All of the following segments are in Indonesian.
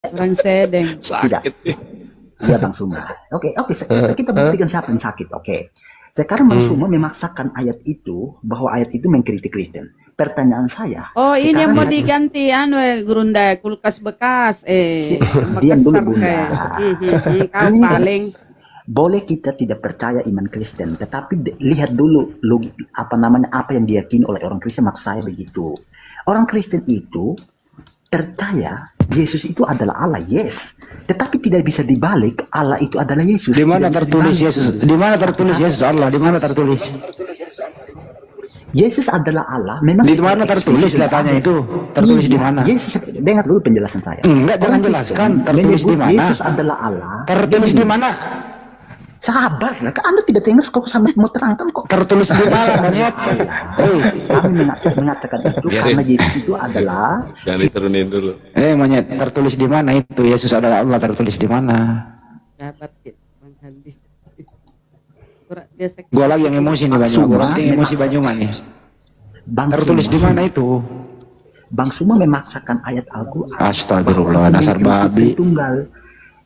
Orang sedeng. Tidak. Sakit. Iya Bang Suma. Oke, kita buktikan siapa yang sakit. Oke. Sekarang Bang Suma memaksakan ayat itu bahwa ayat itu mengkritik Kristen. Pertanyaan saya. Oh, ini yang mau ayat itu- diganti Gurunda, kulkas bekas. Diam dulu, Makassar Bunda. kayak. Kau Ini- paling. Boleh kita tidak percaya iman Kristen, tetapi lihat dulu apa yang diyakini oleh orang Kristen. Maksud saya begitu. Orang Kristen itu percaya Yesus itu adalah Allah, yes. Tetapi tidak bisa dibalik Allah itu adalah Yesus. Di mana Tidak bisa tertulis dibalik. Yesus? Di mana tertulis Yesus Allah? Di mana tertulis? Yesus adalah Allah. Memang Di mana tertulis datanya itu? Tertulis di mana? Yesus, dengar dulu penjelasan saya. Enggak, jangan Orang jelaskan. Kristen Tertulis di menyebut mana? Yesus adalah Allah. Tertulis di mana? Sabar lah, Anda tidak dengar kok sampai mau terangkan kok. Tertulis di mana, monyet? Kami mengatakan itu Biarin. karena Yesus itu adalah Jangan diturunin dulu. Monyet, tertulis di mana itu? Yesus adalah Allah, tertulis di mana? Dapat Bang Handi. Dia sakit. Gua lagi yang emosi nih Banyuman. Gua lagi yang emosi Banyuman nih. Bang Tertulis Suma. di mana itu? Bang Suma memaksakan ayat Al-Quran. Astagfirullah, dasar babi. Tunggal.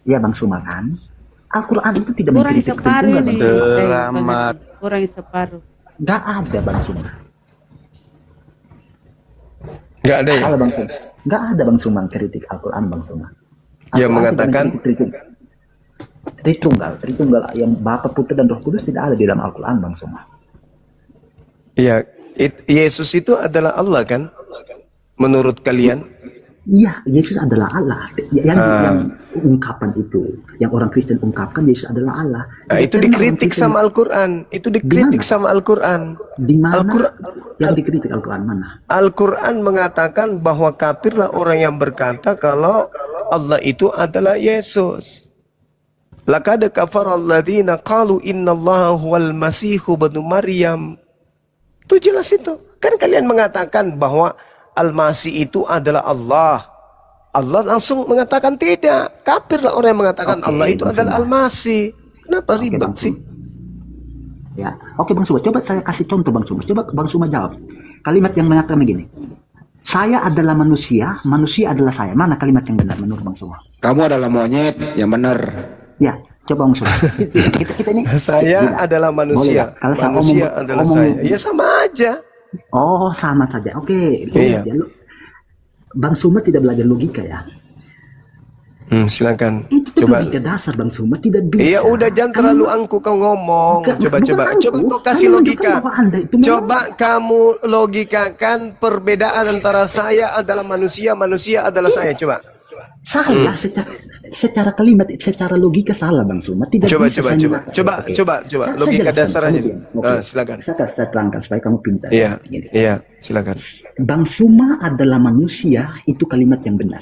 Ya Bang Suma kan. Al-Quran itu tidak Kurang mengkritik separuh Tritunggal, ini. Bang Suma. Selamat. Kurang separuh. Gak ada Bang Suma. Nggak ada ya? Kalau Bang Suma. Gak ada Bang Suma kritik Al-Quran Bang Suma. Yang Al-Quran mengatakan tidak mengkritik Tritunggal yang Bapa, Putra dan Roh Kudus tidak ada di dalam Al-Quran Bang Suma. ya Yesus itu adalah Allah kan? Menurut kalian? Iya, Yesus adalah Allah. Yang ungkapan itu, yang orang Kristen ungkapkan Yesus adalah Allah. Nah, itu Karena orang dikritik Kristen- sama Al-Quran. Itu dikritik Di mana? sama Al-Quran. Di mana Al-Quran. yang dikritik Al-Quran mana? Al-Quran mengatakan bahwa kafirlah orang yang berkata kalau Allah itu adalah Yesus. Laqad kafara alladziina qalu innallaha huwal masihu ibnu Maryam. Itu jelas itu. Kan kalian mengatakan bahwa Al-Masih itu adalah Allah. Allah langsung mengatakan tidak. Kafirlah orang yang mengatakan Oke, Allah itu Bang adalah Suma. Al-Masih. Kenapa Oke, ribet Bang sih? Suma. Ya, oke Bang Suma. Coba saya kasih contoh Bang Suma. Coba Bang Suma jawab. Kalimat yang mengatakan begini. Saya adalah manusia, manusia adalah saya. Mana kalimat yang benar menurut Bang Suma? Kamu adalah monyet yang benar. Ya, coba Bang Suma. kita ini. Saya Tidak. adalah manusia. Boleh, kalau saya Manusia ngomong- adalah ngomong- saya. Ya sama aja. Oh, sama saja. Oke. Iya. Bang Suma tidak belajar logika ya. Silakan. Itu tuh Coba. logika dasar Bang Suma tidak bisa. Iya udah jangan terlalu angku kau ngomong. Enggak, Coba bukan angku. coba kau kasih Saya menunjukkan logika. bahwa Anda itu memang- Coba kamu logikakan perbedaan antara saya adalah manusia, manusia adalah saya. Coba. Saya secara kalimat, secara logika salah Bang Suma. Tidak Coba, bisa coba, saya coba. mengatakan. Coba, Oke. coba. Saya Logika jelaskan, dasar kamu aja. diam. Oke. Silakan. Saya terangkan supaya kamu pintar. Iya, Gini. iya, silakan. Bang Suma adalah manusia, itu kalimat yang benar.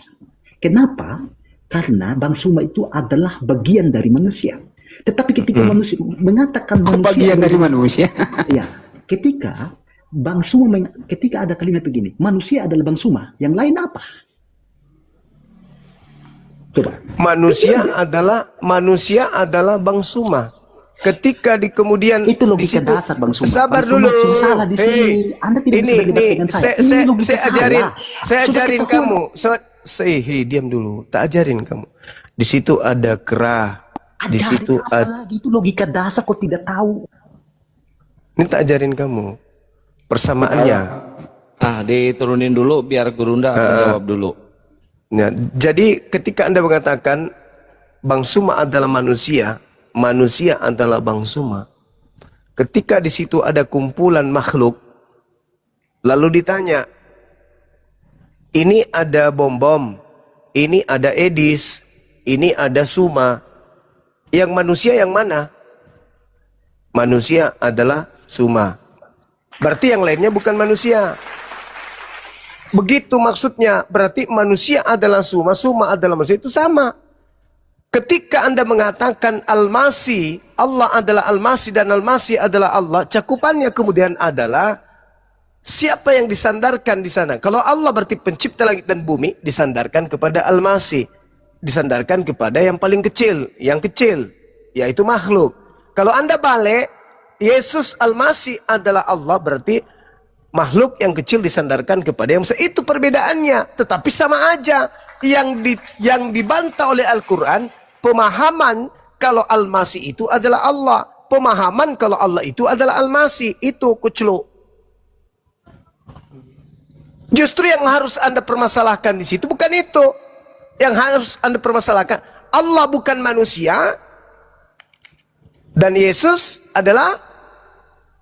Kenapa? Karena Bang Suma itu adalah bagian dari manusia. Tetapi ketika manusia mengatakan Kok manusia bagian dari manusia? ya, ketika Bang Suma ketika ada kalimat begini, manusia adalah Bang Suma, yang lain apa? Coba. Manusia adalah Bang Suma. Ketika di kemudian Itu logika di situ- dasar Bang Suma. Sabar Bang Suma dulu. salah di sini. Anda tidak bisa berdebat dengan saya. Ini logika Saya ajarin, salah. saya Sudah ajarin ketahuan. kamu. Hei, diam dulu. Tak ajarin kamu. Di situ ada kerah. Di Ajarin situ apa lagi? Itu logika dasar kok tidak tahu. ini tak ajarin kamu. Persamaannya. Diturunin dulu biar Gurunda akan jawab dulu. Ya, jadi ketika Anda mengatakan Bang Suma adalah manusia, manusia adalah Bang Suma. Ketika di situ ada kumpulan makhluk, lalu ditanya, ini ada bom-bom, ini ada Edis, ini ada Suma. Yang manusia yang mana? Manusia adalah Suma. Berarti yang lainnya bukan manusia. Begitu maksudnya, berarti manusia adalah Suma, Suma adalah manusia, itu sama. Ketika Anda mengatakan Al-Masih, Allah adalah Al-Masih dan Al-Masih adalah Allah, cakupannya kemudian adalah siapa yang disandarkan di sana. Kalau Allah berarti pencipta langit dan bumi, disandarkan kepada Al-Masih. Disandarkan kepada yang paling kecil, yaitu makhluk. Kalau Anda balik, Yesus Al-Masih adalah Allah, berarti makhluk yang kecil disandarkan kepada yang besar. Itu perbedaannya, tetapi sama aja. yang dibantah oleh Al-Quran pemahaman kalau Al-Masih itu adalah Allah, pemahaman kalau Allah itu adalah Al-Masih. Itu kucluk. Justru yang harus Anda permasalahkan di situ bukan itu. Yang harus Anda permasalahkan, Allah bukan manusia dan Yesus adalah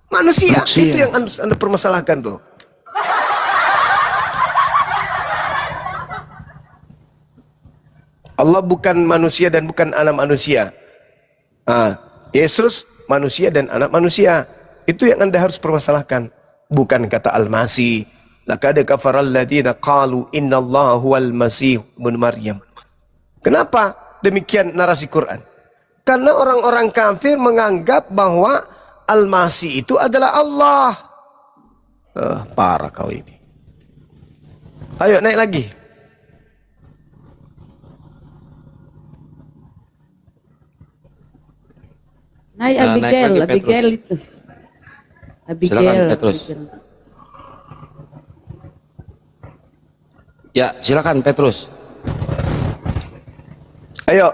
manusia. Itu yang harus Anda permasalahkan tuh. Allah bukan manusia dan bukan anak manusia. Yesus manusia dan anak manusia. Itu yang Anda harus permasalahkan. Bukan kata Al-Masih. Laqad kafaral ladzina qalu innallaha huwal masih ibnu Maryam. Kenapa demikian narasi Quran? Karena orang-orang kafir menganggap bahwa Al-Masih itu adalah Allah. Parah kau ini. Ayo naik lagi. Naik Nah, naik Abigail, lagi, Abigail itu. Abigail. Silakan, Petrus. Abigail. Ya, silakan Petrus. Ayo.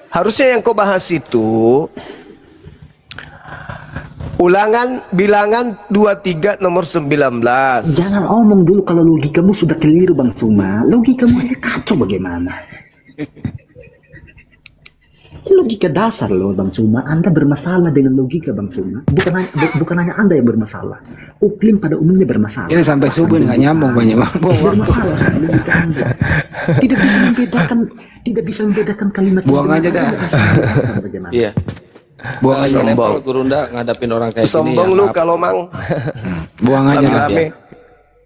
Harusnya yang kau bahas itu Ulangan bilangan 23 nomor 19. Jangan omong dulu kalau logikamu sudah keliru Bang Suma. Logikamu aja kacau bagaimana? Logika dasar loh Bang Suma. Anda bermasalah dengan logika Bang Suma. Bukan hanya Anda yang bermasalah. Uklim pada umumnya bermasalah. Ini sampai subuh nggak nyambung banyak Bang. Bermasalah logika Anda. Tidak bisa membedakan kalimat. Buang aja dah. Iya. Buang aja. Level Gurunda ngadapin orang kayak gini. Sombong lu kalau mang. Buang aja. Rame-rame.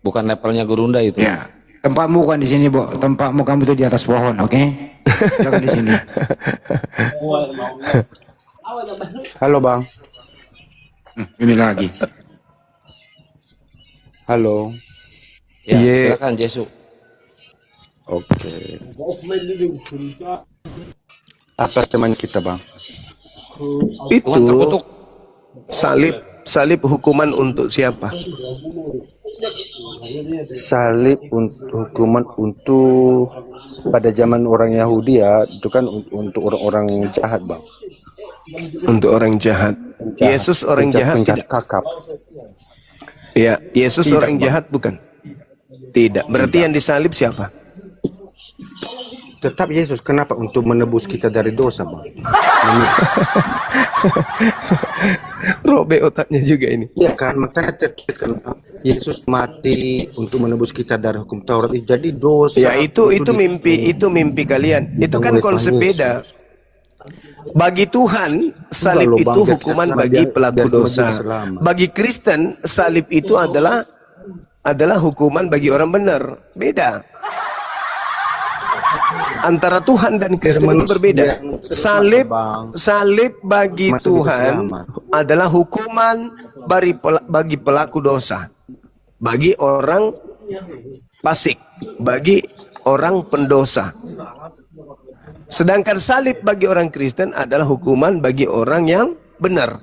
Bukan levelnya Gurunda itu. Ya. Tempatmu bukan di sini, Bo. Tempatmu kamu itu di atas pohon, oke? Jangan di sini. Halo Bang. Ini lagi. Halo. Ya, Iya. silakan Jesu. Oke. Apa teman kita Bang? Tuhan terkutuk. Salib hukuman untuk siapa? Salib hukuman untuk pada zaman orang Yahudi ya, itu kan untuk orang-orang jahat Bang. Untuk orang jahat. Yesus orang jahat penjahat tidak? kakap. Ya, Yesus Tidak, orang Bang. jahat bukan? Tidak. Berarti yang disalib siapa? Tetap Yesus, kenapa? Untuk menebus kita dari dosa Bang. Robek otaknya juga ini. Iya kan, makanya terkait Yesus mati untuk menebus kita dari hukum Taurat. Jadi dosa. Ya itu mimpi kalian. Itu kan konsep beda. Bagi Tuhan salib Enggak loh, Bang. itu Biar hukuman kita bagi selamat, pelaku biar dosa. kita selamat. Bagi Kristen salib itu adalah hukuman bagi orang benar. Beda. Antara Tuhan dan Kristen itu berbeda. Salib bagi Mati Tuhan selamat. adalah hukuman bagi pelaku dosa, bagi orang fasik, bagi orang pendosa. Sedangkan salib bagi orang Kristen adalah hukuman bagi orang yang benar.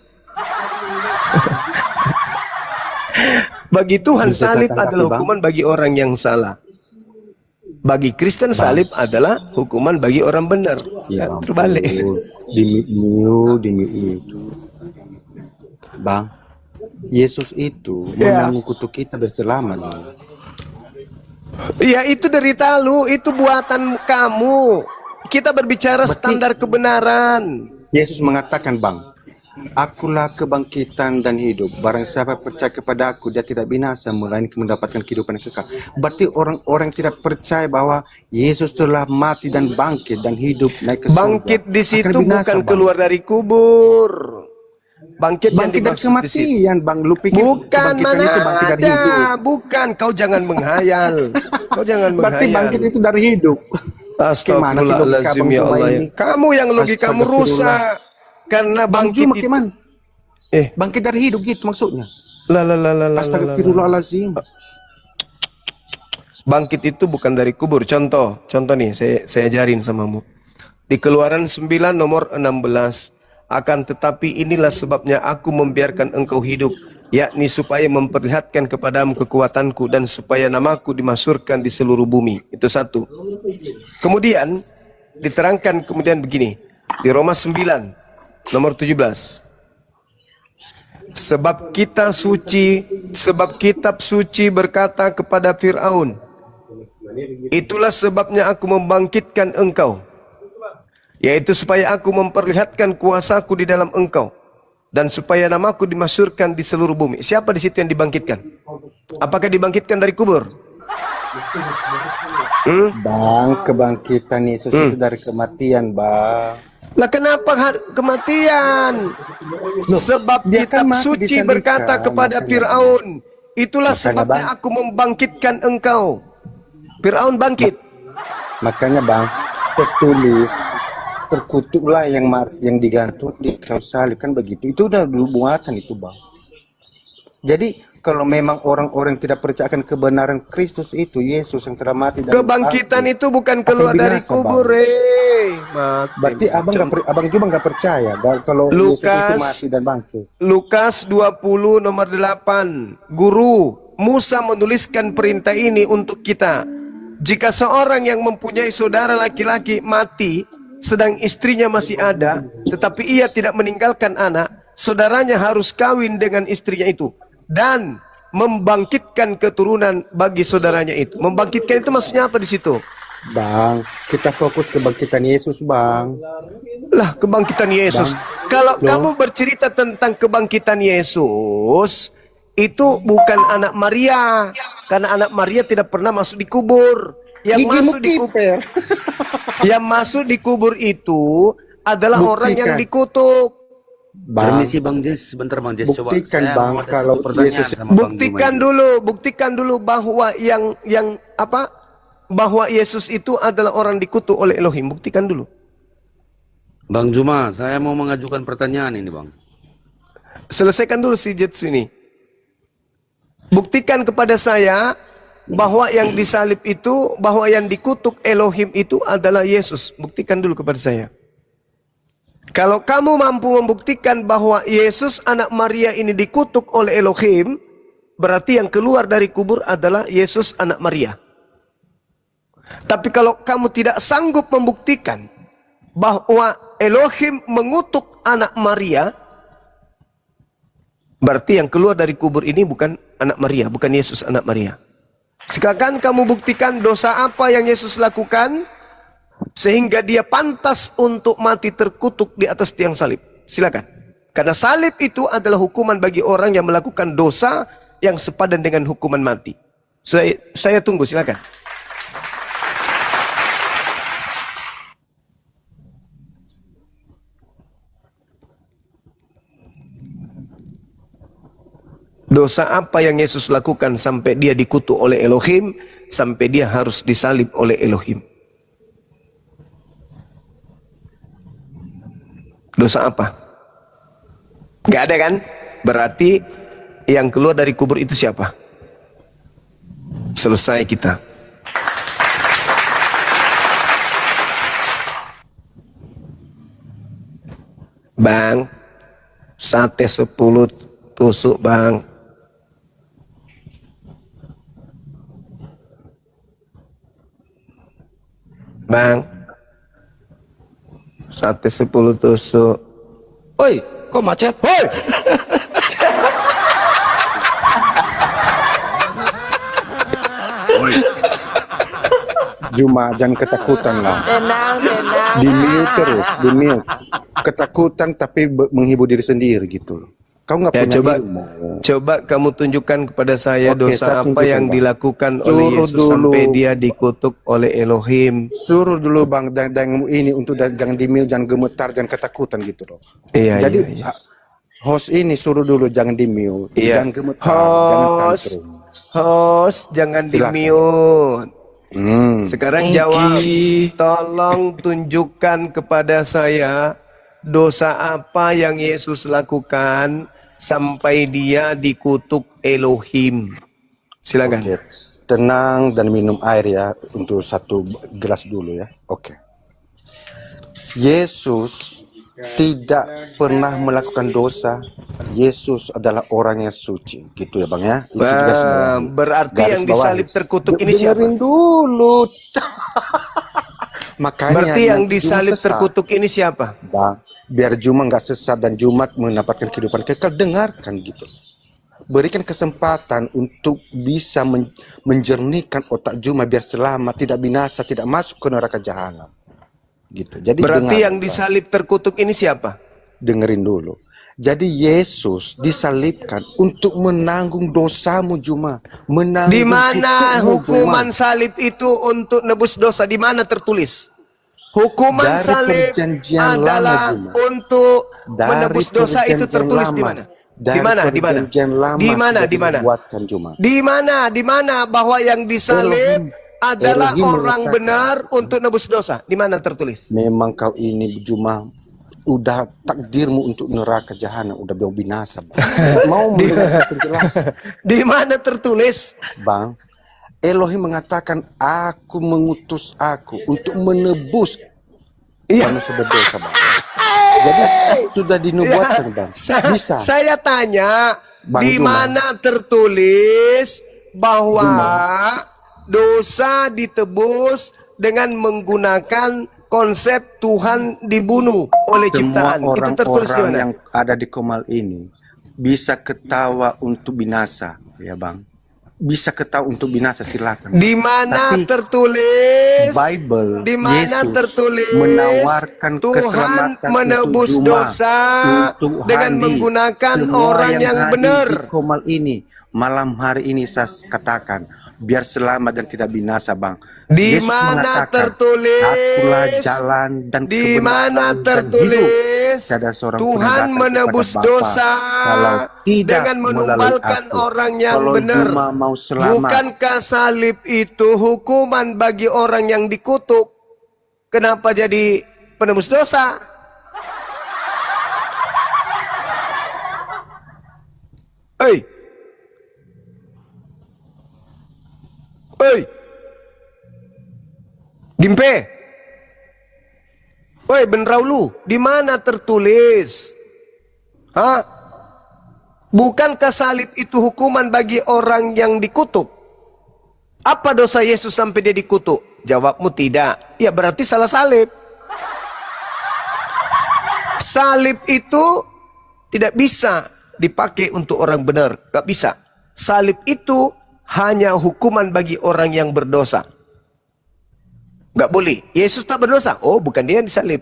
Bagi Tuhan Bisa saya salib tanggapi, adalah Bang? hukuman bagi orang yang salah. Bagi Kristen salib adalah hukuman bagi orang benar. Ya, Kan terbalik. Di mute. Bang, Yesus itu Ya. mengutuk kita berselamat. Bang. Ya itu derita lu, itu buatan kamu. Kita berbicara standar kebenaran. Yesus mengatakan, Bang, akulah kebangkitan dan hidup. Barang siapa percaya kepada aku, dia tidak binasa, melainkan mendapatkan kehidupan yang kekal. Berarti orang-orang tidak percaya bahwa Yesus telah mati dan bangkit dan hidup naik ke surga. Bangkit di situ Akan binasa, bukan Bang. keluar dari kubur. Bangkit yang Bangkit dari dimaksud di situ. kematian, Bang. Lu pikir Bukan, kebangkitan mana itu bangkit dari hidup? ada. Bukan, kau jangan menghayal. Kau jangan Berarti menghayal. bangkit itu dari hidup. Astagfirullahaladzim ya Allah. Ya. Kamu yang logikamu rusak. Karena Bang bangkit Juma itu. gimana? Eh, Bangkit dari hidup gitu maksudnya. la. Astagfirullahaladzim. Bangkit itu bukan dari kubur. Contoh nih, saya ajarin samamu. Di Keluaran 9 nomor 16. Akan tetapi inilah sebabnya aku membiarkan engkau hidup, yakni supaya memperlihatkan kepadamu kekuatanku dan supaya namaku dimasyhurkan di seluruh bumi. Itu satu. Kemudian diterangkan kemudian begini di Roma 9 nomor 17. Sebab kitab suci berkata kepada Fir'aun, itulah sebabnya aku membangkitkan engkau, yaitu supaya aku memperlihatkan kuasaku di dalam engkau dan supaya namaku dimasyhurkan di seluruh bumi. Siapa di situ yang dibangkitkan? Apakah dibangkitkan dari kubur? Bang, kebangkitan Yesus itu dari kematian, Bang. Lah kenapa kematian? Sebab dia kitab kan mati suci disalibkan, berkata kepada makanya. Fir'aun, itulah Makanya, sebabnya Bang. aku membangkitkan engkau. Fir'aun bangkit. Makanya, Bang, tertulis terkutuklah yang digantung di kayu salib, kan begitu. Itu udah buatan itu, Bang. Jadi kalau memang orang-orang tidak percaya akan kebenaran Kristus itu, Yesus yang telah mati dan Kebangkitan bangkit, itu bukan akan keluar dari binasa, kubur, Bang. Berarti abang juga nggak percaya kalau Yesus itu mati dan bangkit. Lukas 20 nomor 8. Guru, Musa menuliskan perintah ini untuk kita. Jika seorang yang mempunyai saudara laki-laki mati, sedang istrinya masih ada, tetapi ia tidak meninggalkan anak, saudaranya harus kawin dengan istrinya itu dan membangkitkan keturunan bagi saudaranya itu. Membangkitkan itu maksudnya apa di situ? Bang, kita fokus kebangkitan Yesus, Bang. Lah, kebangkitan Yesus. Bang, kalau loh, kamu bercerita tentang kebangkitan Yesus, itu bukan anak Maria, karena anak Maria tidak pernah masuk di kubur. Yang masuk di kubur itu adalah orang yang dikutuk. Bang, Permisi Bang Jess, sebentar Bang Jess, coba buktikan, saya Bang, mau ada kalau satu pertanyaan Yesus sama Bang Buktikan dulu bahwa bahwa Yesus itu adalah orang dikutuk oleh Elohim. Buktikan dulu. Bang Juma, saya mau mengajukan pertanyaan ini, Bang. Selesaikan dulu si Jetsu ini. Buktikan kepada saya bahwa yang disalib itu, bahwa yang dikutuk Elohim itu adalah Yesus. Buktikan dulu kepada saya. Kalau kamu mampu membuktikan bahwa Yesus anak Maria ini dikutuk oleh Elohim, berarti yang keluar dari kubur adalah Yesus anak Maria. Tapi kalau kamu tidak sanggup membuktikan bahwa Elohim mengutuk anak Maria, berarti yang keluar dari kubur ini bukan anak Maria, bukan Yesus anak Maria. Silakan kamu buktikan dosa apa yang Yesus lakukan sehingga dia pantas untuk mati terkutuk di atas tiang salib. Silakan. Karena salib itu adalah hukuman bagi orang yang melakukan dosa yang sepadan dengan hukuman mati. Saya tunggu, silakan. Dosa apa yang Yesus lakukan sampai dia dikutuk oleh Elohim, sampai dia harus disalib oleh Elohim? Dosa apa? Gak ada kan? Berarti yang keluar dari kubur itu siapa? Selesai kita. Bang, sate 10 tusuk, Bang. Bang, sate 10 tusuk. Oi, kok macet? Hoi! Juma, jangan ketakutan lah. Tenang. Di mute terus, di mute. Ketakutan tapi menghibur diri sendiri gitu loh. Kau nggak Ya, punya ilmu. coba kamu tunjukkan kepada saya Oke, dosa saya apa tunjukkan, yang Bang. dilakukan oleh Suruh Yesus dulu. sampai dia dikutuk oleh Elohim. Suruh dulu Bang, dan ini untuk jangan di mute, jangan gemetar, jangan ketakutan gitu loh. Iya, Jadi iya. host ini suruh dulu jangan di mute, Iya. jangan gemetar, jangan tantrum. Host, jangan di Silakan. mute. Hmm. Sekarang jawab, tolong tunjukkan kepada saya dosa apa yang Yesus lakukan sampai dia dikutuk Elohim. Silakan. Oke. Tenang dan minum air ya, untuk 1 gelas dulu ya. Oke. Yesus tidak pernah melakukan dosa Yesus adalah orang yang suci, gitu ya Bang ya. Itu garis bawahi. Berarti Garis yang bawahi. disalib terkutuk ini siapa? Dengerin dulu. Makanya Berarti yang nanti disalib Jumat sesat. terkutuk ini siapa? Bang, biar Juma nggak sesat dan Jumat mendapatkan kehidupan kekal, dengarkan gitu. Berikan kesempatan untuk bisa menjernihkan otak Juma biar selamat, tidak binasa, tidak masuk ke neraka jahanam. Gitu. Jadi Berarti dengar, yang disalib terkutuk ini siapa? dengerin dulu. Jadi Yesus disalibkan untuk menanggung dosamu Juma, menanggung Di mana kutukmu, hukuman Juma. salib itu untuk nebus dosa? Di mana tertulis? Hukuman Dari salib perjanjian adalah lama, Juma. untuk Dari menebus dosa itu perjanjian tertulis di lama. mana? Dari Di mana? Di mana? perjanjian lama Di mana? sudah Di mana? dibuatkan, Juma. Di mana? Di mana bahwa yang disalib adalah Elohim orang mengatakan, benar untuk nebus dosa? Di mana tertulis? memang kau ini Juma udah takdirmu untuk neraka jahanam, udah binasa. Bang. Mau mendengar penjelasan, Di mana tertulis? Bang? Elohim mengatakan, aku mengutus aku untuk menebus Iya. manusia berdosa, Bang. Jadi sudah dinubuatkan, Bang. Bisa. Saya tanya, Bang di Juma. mana tertulis bahwa dosa ditebus dengan menggunakan konsep Tuhan dibunuh oleh Semua ciptaan? Itu tertulis di orang-orang mana? yang ada di Komal ini bisa ketawa untuk binasa, ya Bang. Bisa ketawa untuk binasa, silakan. Di mana Tapi tertulis? Bible, Di mana Yesus tertulis menawarkan Tuhan keselamatan menebus untuk Juma, dosa untuk dengan Handi. menggunakan Semua orang yang hadir benar. di Komal ini malam hari ini saya katakan biar selamat dan tidak binasa, Bang. Di Yesus mana mengatakan, tertulis? akulah jalan dan Di kebenaran mana dan tertulis? hidup. Tiada seorang pun Tuhan datang menebus kepada Bapa dosa kalau tidak dengan melalui menumbalkan aku. orang yang Kalau benar. Juma mau selamat, Bukankah salib itu hukuman bagi orang yang dikutuk? Kenapa jadi penebus dosa? Hei. Hei. Gimpe. Woi, benrau lu, di mana tertulis? Hah? Bukankah salib itu hukuman bagi orang yang dikutuk? Apa dosa Yesus sampai dia dikutuk? Jawabmu tidak. Ya berarti salah salib. Salib itu tidak bisa dipakai untuk orang benar. Gak bisa. Salib itu hanya hukuman bagi orang yang berdosa. Gak boleh. Yesus tak berdosa. Oh, bukan dia yang disalib.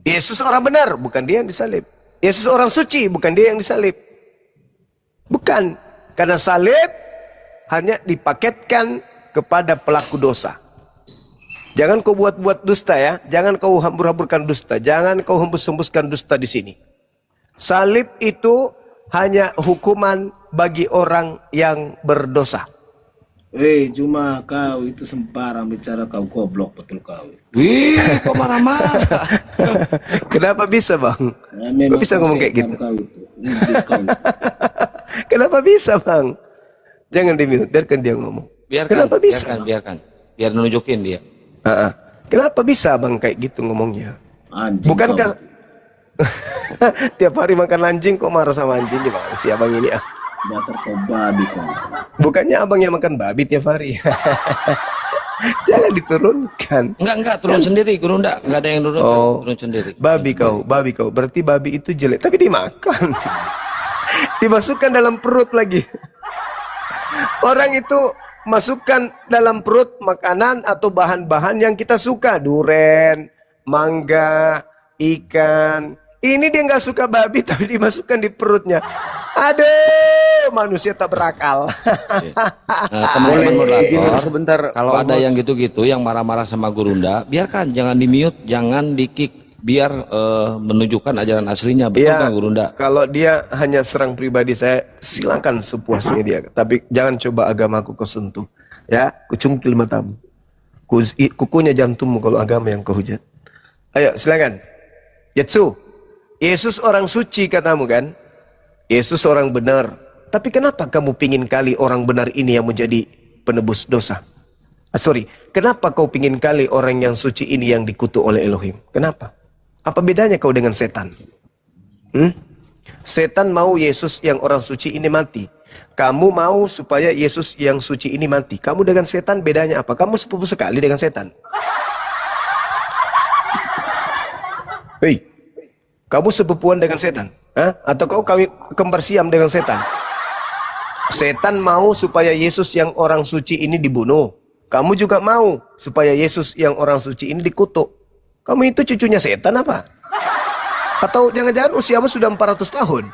Yesus orang benar. Bukan dia yang disalib. Yesus orang suci. Bukan dia yang disalib. Bukan. Karena salib hanya dipaketkan kepada pelaku dosa. Jangan kau buat-buat dusta ya. Jangan kau hambur-hamburkan dusta. Jangan kau hembus-hembuskan dusta di sini. Salib itu hanya hukuman bagi orang yang berdosa. Cuma kau itu sembarang bicara, kau goblok betul kau. Wih, kok marah-marah? Kenapa bisa bang? Memang Kok bisa kau ngomong kayak setan gitu? Kau itu. Iblis kau itu. Kenapa bisa bang? Jangan di-mute, biarkan dia ngomong. Biarkan, Kenapa bisa? biarkan. Biar nunjukin dia. Kenapa bisa bang kayak gitu ngomongnya? Anjing Bukankah kau. tiap hari makan anjing kok marah sama anjing? Gimana sih abang ini ah? Dasar kau babi kau. Bukannya abang yang makan babi tiap hari? Jangan diturunkan. Enggak, turun sendiri, Guru. Enggak ada yang turun, Oh. turun sendiri. Babi kau. Berarti babi itu jelek, tapi dimakan. Dimasukkan dalam perut lagi. Orang itu masukkan dalam perut makanan atau bahan-bahan yang kita suka. Duren, mangga, ikan. Ini dia nggak suka babi tapi dimasukkan di perutnya. Aduh, manusia tak berakal. Nah, teman-teman moderator, sebentar, kalau Bang ada Bos. yang gitu-gitu yang marah-marah sama Gurunda, biarkan, jangan di-mute, jangan di-kick, biar menunjukkan ajaran aslinya. Betul kan Gurunda? Kalau dia hanya serang pribadi saya, silakan sepuasnya dia. Tapi jangan coba agamaku kau sentuh. Ya, kucungkil matamu. Kukunya jantummu kalau agama yang kau hujat. Ayo, silakan. Yatsu, Yesus orang suci katamu kan? Yesus orang benar. Tapi kenapa kamu pingin kali orang benar ini yang menjadi penebus dosa? Kenapa kau pingin kali orang yang suci ini yang dikutuk oleh Elohim? Kenapa? Apa bedanya kau dengan setan? Setan mau Yesus yang orang suci ini mati. Kamu mau supaya Yesus yang suci ini mati. Kamu dengan setan bedanya apa? Kamu sepupu sekali dengan setan. Hei, kamu sepupuan dengan setan? Hah? Atau kau kembar siam dengan setan? Setan mau supaya Yesus yang orang suci ini dibunuh. Kamu juga mau supaya Yesus yang orang suci ini dikutuk. Kamu itu cucunya setan apa? Atau jangan-jangan usiamu sudah 400 tahun?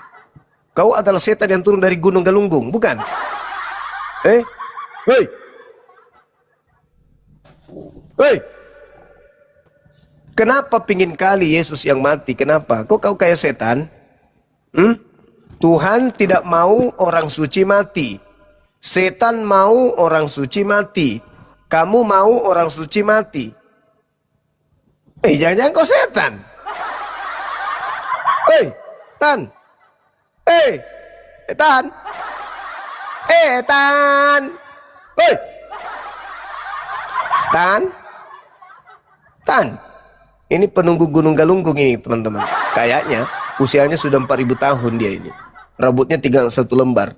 Kau adalah setan yang turun dari Gunung Galunggung, bukan? Hei! Hei! Kenapa pingin kali Yesus yang mati? Kenapa? Kok kau kayak setan? Tuhan tidak mau orang suci mati. Setan mau orang suci mati. Kamu mau orang suci mati. Jangan-jangan kau setan. Tan. Tan. Tan. Tan. Tan. Ini penunggu Gunung Galunggung ini, teman-teman. Kayaknya usianya sudah 4000 tahun dia ini. Rambutnya tinggal 1 lembar.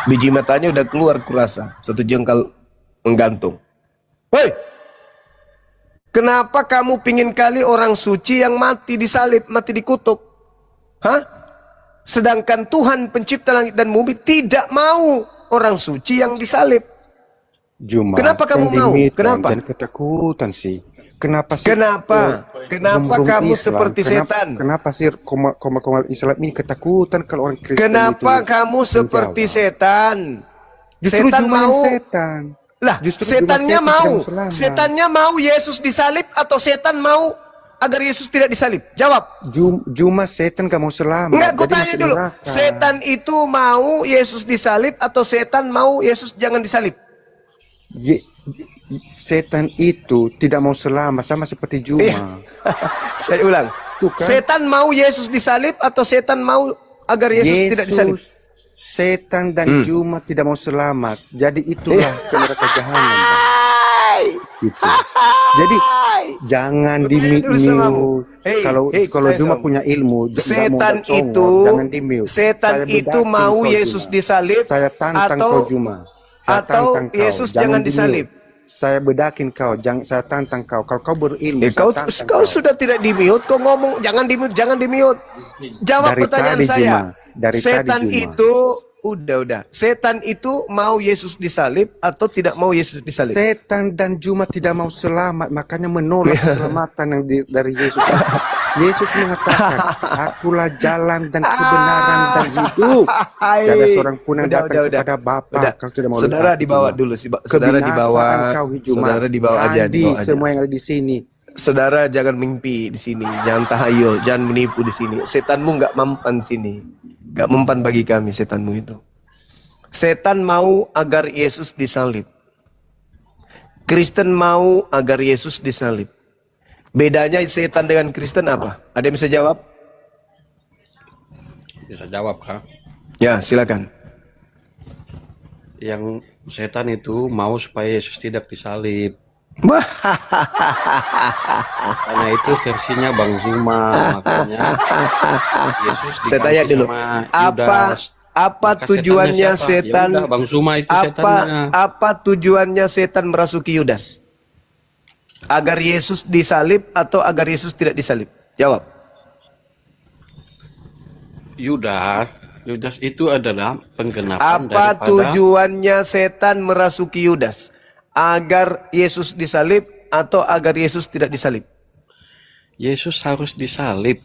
Biji matanya udah keluar kurasa. 1 jengkal menggantung. Hei! Kenapa kamu pingin kali orang suci yang mati disalib, mati dikutuk? Hah? Sedangkan Tuhan pencipta langit dan bumi tidak mau orang suci yang disalib. Kenapa kamu mau? Kenapa? Jangan ketakutan sih. Kenapa sih? Kenapa kamu seperti setan? Kenapa sih koma Islam ini ketakutan kalau orang Kristen Kenapa itu kamu seperti setan? Justru Setan Juma mau setan. Lah, Justru setannya Juma mau. setan Setannya mau Yesus disalib atau setan mau agar Yesus tidak disalib? Jawab. Juma setan gak mau selamat. Enggak, gue Jadi tanya masuk dulu. neraka. Setan itu mau Yesus disalib atau setan mau Yesus jangan disalib? Setan itu tidak mau selamat, sama seperti Juma. Saya ulang. Tuh kan? Setan mau Yesus disalib atau setan mau agar Yesus tidak disalib? Setan dan Juma tidak mau selamat. Jadi itulah neraka jahanam. Gitu. Jadi jangan di-mute. Kalau Juma punya ilmu, setan itu, jangan di-mute. Setan itu mau Yesus disalib saya tantang atau kau Juma. Atau Yesus jangan disalib. Saya bedakin kau, saya tantang kau. Kalau kau berilmu, kau sudah tidak di-mute, kau ngomong jangan di-mute, jangan di-mute. Jawab dari pertanyaan tadi, saya. Dari Setan tadi, itu udah. Setan itu mau Yesus disalib atau tidak mau Yesus disalib? Setan dan Juma tidak mau selamat, makanya menolak keselamatan yang dari Yesus. Yesus mengatakan, akulah jalan dan kebenaran dan hidup. Tidak ada seorang pun yang datang kepada Bapa kalau tidak mau. Saudara dibawa dulu sih, saudara dibawa. Saudara dibawa aja, dibawa aja. Semua yang ada di sini. Saudara jangan mimpi di sini, jangan tahayul, jangan menipu di sini. Setanmu nggak mempan sini, nggak mempan bagi kami setanmu itu. Setan mau agar Yesus disalib. Kristen mau agar Yesus disalib. Bedanya setan dengan Kristen apa? Ada yang bisa jawab? Bisa jawab, Kak. Ya, silakan. Yang setan itu mau supaya Yesus tidak disalib. Karena itu versinya Bang Zuma, makanya Yesus saya tanya dulu, apa tujuannya setan? Yaudah, Bang Zuma itu setannya. Apa tujuannya setan merasuki Yudas? Agar Yesus disalib atau agar Yesus tidak disalib? Jawab. Yudas itu adalah penggenapan apa tujuannya setan merasuki Yudas? Agar Yesus disalib atau agar Yesus tidak disalib? Yesus harus disalib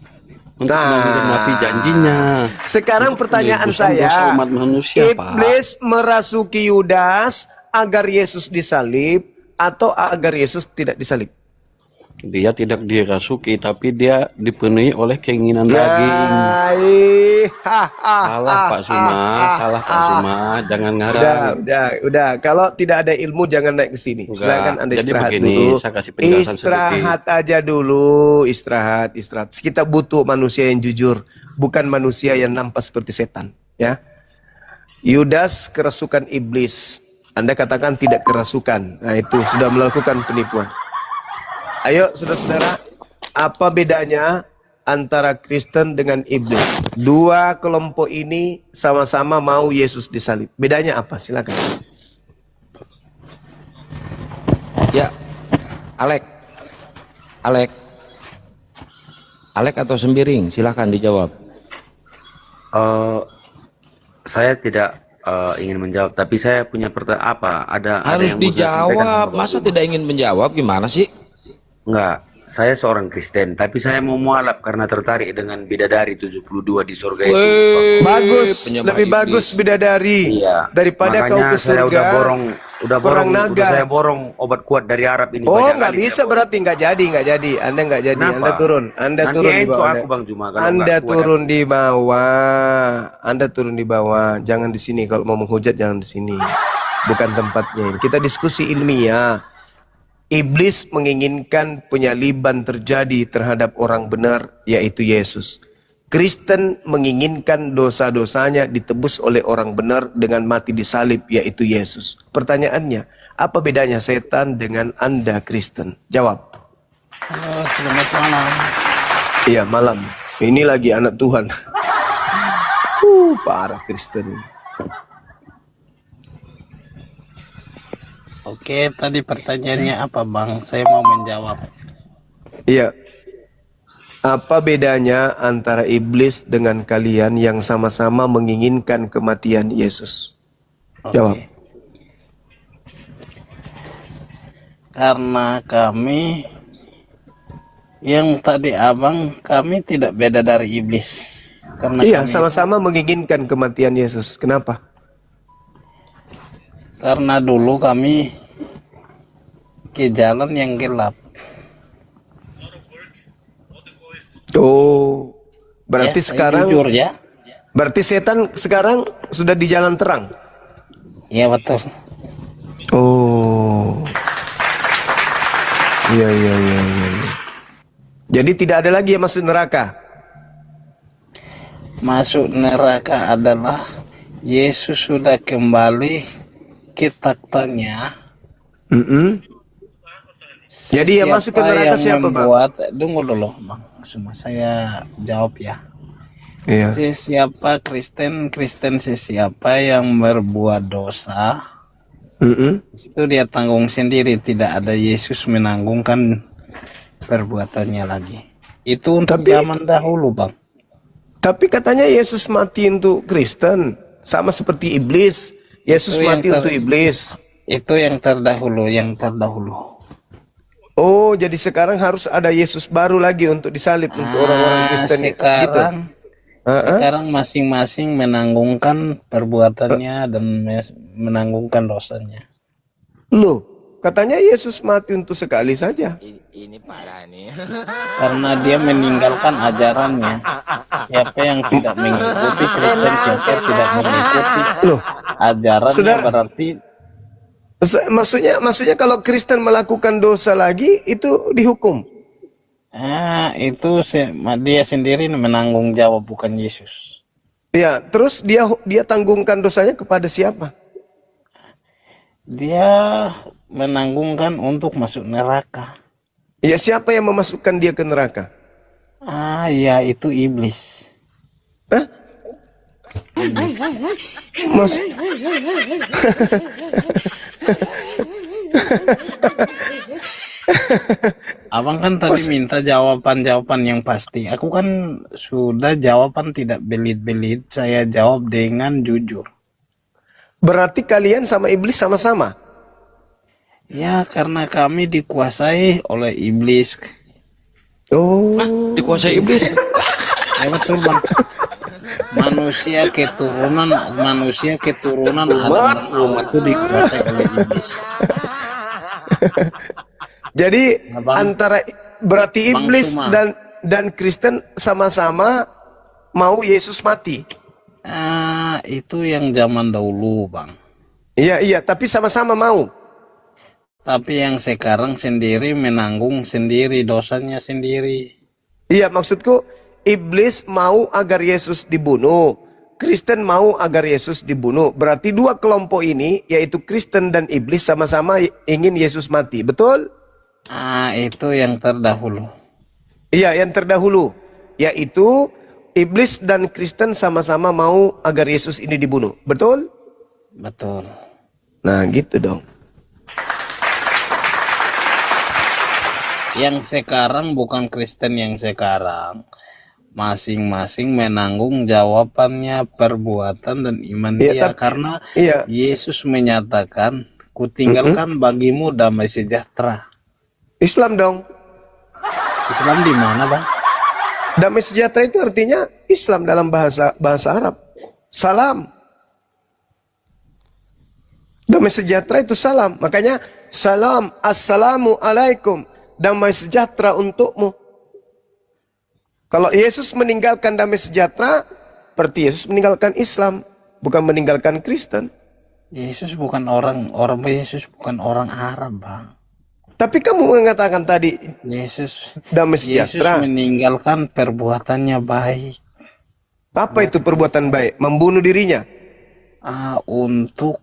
untuk menggenapi janjinya. Sekarang pertanyaan saya, iblis merasuki Yudas agar Yesus disalib atau agar Yesus tidak disalib? Dia tidak dirasuki, tapi dia dipenuhi oleh keinginan daging. Salah Pak Zuma, jangan ngarang. Udah. Kalau tidak ada ilmu jangan naik ke sini. Silakan Anda istirahat dulu. Istirahat aja dulu, istirahat. Kita butuh manusia yang jujur, bukan manusia yang nampak seperti setan, ya. Yudas kerasukan iblis. Anda katakan tidak kerasukan. Nah, itu sudah melakukan penipuan. Ayo saudara-saudara, apa bedanya antara Kristen dengan iblis? Dua kelompok ini sama-sama mau Yesus disalib. Bedanya apa? Silakan. Ya, Alek atau Sembiring, silakan dijawab. Saya tidak ingin menjawab, tapi saya punya pertanyaan apa? Harus yang mau saya sampaikan dijawab. sama Masa Bapak? tidak ingin menjawab? Gimana sih? Enggak, saya seorang Kristen, tapi saya mau mualaf karena tertarik dengan bidadari 72 di surga itu. Bagus, penyembah lebih iblis. bagus bidadari Iya. daripada kau ke saya surga. udah perang naga. udah saya borong obat kuat dari Arab ini. Oh, banyak nggak kali bisa saya borong. berarti nggak jadi. Anda nggak jadi. Kenapa? Anda turun. Anda Nanti turun di enco bawah. aku, Bang Juma, kalau Anda nggak kuat turun di bawah. Anda turun di bawah. Jangan di sini. Kalau mau menghujat jangan di sini. Bukan tempatnya ini. Kita diskusi ilmiah. Iblis menginginkan penyaliban terjadi terhadap orang benar, yaitu Yesus. Kristen menginginkan dosa-dosanya ditebus oleh orang benar dengan mati disalib, yaitu Yesus. Pertanyaannya, apa bedanya setan dengan Anda Kristen? Jawab. Selamat malam. Iya, malam. Ini lagi anak Tuhan. Parah Kristen. Oke, tadi pertanyaannya apa, Bang? Saya mau menjawab. Iya. Apa bedanya antara iblis dengan kalian yang sama-sama menginginkan kematian Yesus? Jawab. Karena kami yang tadi abang, kami tidak beda dari iblis. Karena Iya, kami- sama-sama menginginkan kematian Yesus. Kenapa? Karena dulu kami ke jalan yang gelap. Oh, berarti Ya, saya sekarang jujur ya. berarti setan sekarang sudah di jalan terang. Iya betul. Oh. Iya. Jadi tidak ada lagi yang masuk neraka. Masuk neraka adalah Yesus sudah kembali ke taktanya. Jadi yang masuk ke neraka siapa, Bang? Tunggu dulu, Bang. Semua saya jawab ya. Iya. Sesiapa Kristen sesiapa yang berbuat dosa, itu dia tanggung sendiri. Tidak ada Yesus menanggungkan perbuatannya lagi. Itu untuk zaman dahulu, Bang. Tapi katanya Yesus mati untuk Kristen, sama seperti iblis. Yesus Itu yang mati untuk iblis. Itu yang terdahulu, Oh, jadi sekarang harus ada Yesus baru lagi untuk disalib untuk orang-orang Kristen gitu. Sekarang masing-masing menanggungkan perbuatannya dan menanggungkan dosanya. Loh, katanya Yesus mati untuk sekali saja. Ini parah nih. Karena dia meninggalkan ajarannya. Siapa yang tidak mengikuti Kristen, siapa yang tidak mengikuti ajarannya, Saudara, berarti maksudnya kalau Kristen melakukan dosa lagi itu dihukum. itu dia sendiri menanggung jawab, bukan Yesus. Ya, terus dia tanggungkan dosanya kepada siapa? Dia menanggungkan untuk masuk neraka. Ya, siapa yang memasukkan dia ke neraka? Ya itu iblis. Mas Abang kan tadi minta jawaban yang pasti. Aku kan sudah jawaban tidak belit-belit. Saya jawab dengan jujur. Berarti kalian sama iblis sama-sama? Ya, karena kami dikuasai oleh iblis. Oh, dikuasai iblis? Ya betul, Bang. Manusia keturunan Adam itu dikuasai oleh iblis. Jadi berarti Bang iblis Suma. dan Kristen sama-sama mau Yesus mati. Itu yang zaman dahulu, Bang. Iya, tapi sama-sama mau. Tapi yang sekarang sendiri menanggung sendiri dosanya sendiri. Iya, maksudku iblis mau agar Yesus dibunuh. Kristen mau agar Yesus dibunuh. Berarti dua kelompok ini, yaitu Kristen dan iblis, sama-sama ingin Yesus mati. Betul? Itu yang terdahulu. Iya, yang terdahulu. yaitu iblis dan Kristen sama-sama mau agar Yesus ini dibunuh. Betul? Betul. Nah, gitu dong. Yang sekarang bukan Kristen yang sekarang. Masing-masing menanggung jawabannya, perbuatan dan iman dia. Karena Yesus menyatakan, kutinggalkan bagimu damai sejahtera. Islam dong. Islam di mana, Bang? Damai sejahtera itu artinya Islam dalam bahasa Arab. Salam. Damai sejahtera itu salam. Makanya salam, assalamu alaikum. Damai sejahtera untukmu. Kalau Yesus meninggalkan damai sejahtera, berarti Yesus meninggalkan Islam, bukan meninggalkan Kristen. Yesus bukan Yesus bukan orang Arab, Bang. Tapi kamu mengatakan tadi Yesus damai sejahtera. Yesus meninggalkan perbuatannya baik. Apa itu perbuatan baik? Membunuh dirinya. Untuk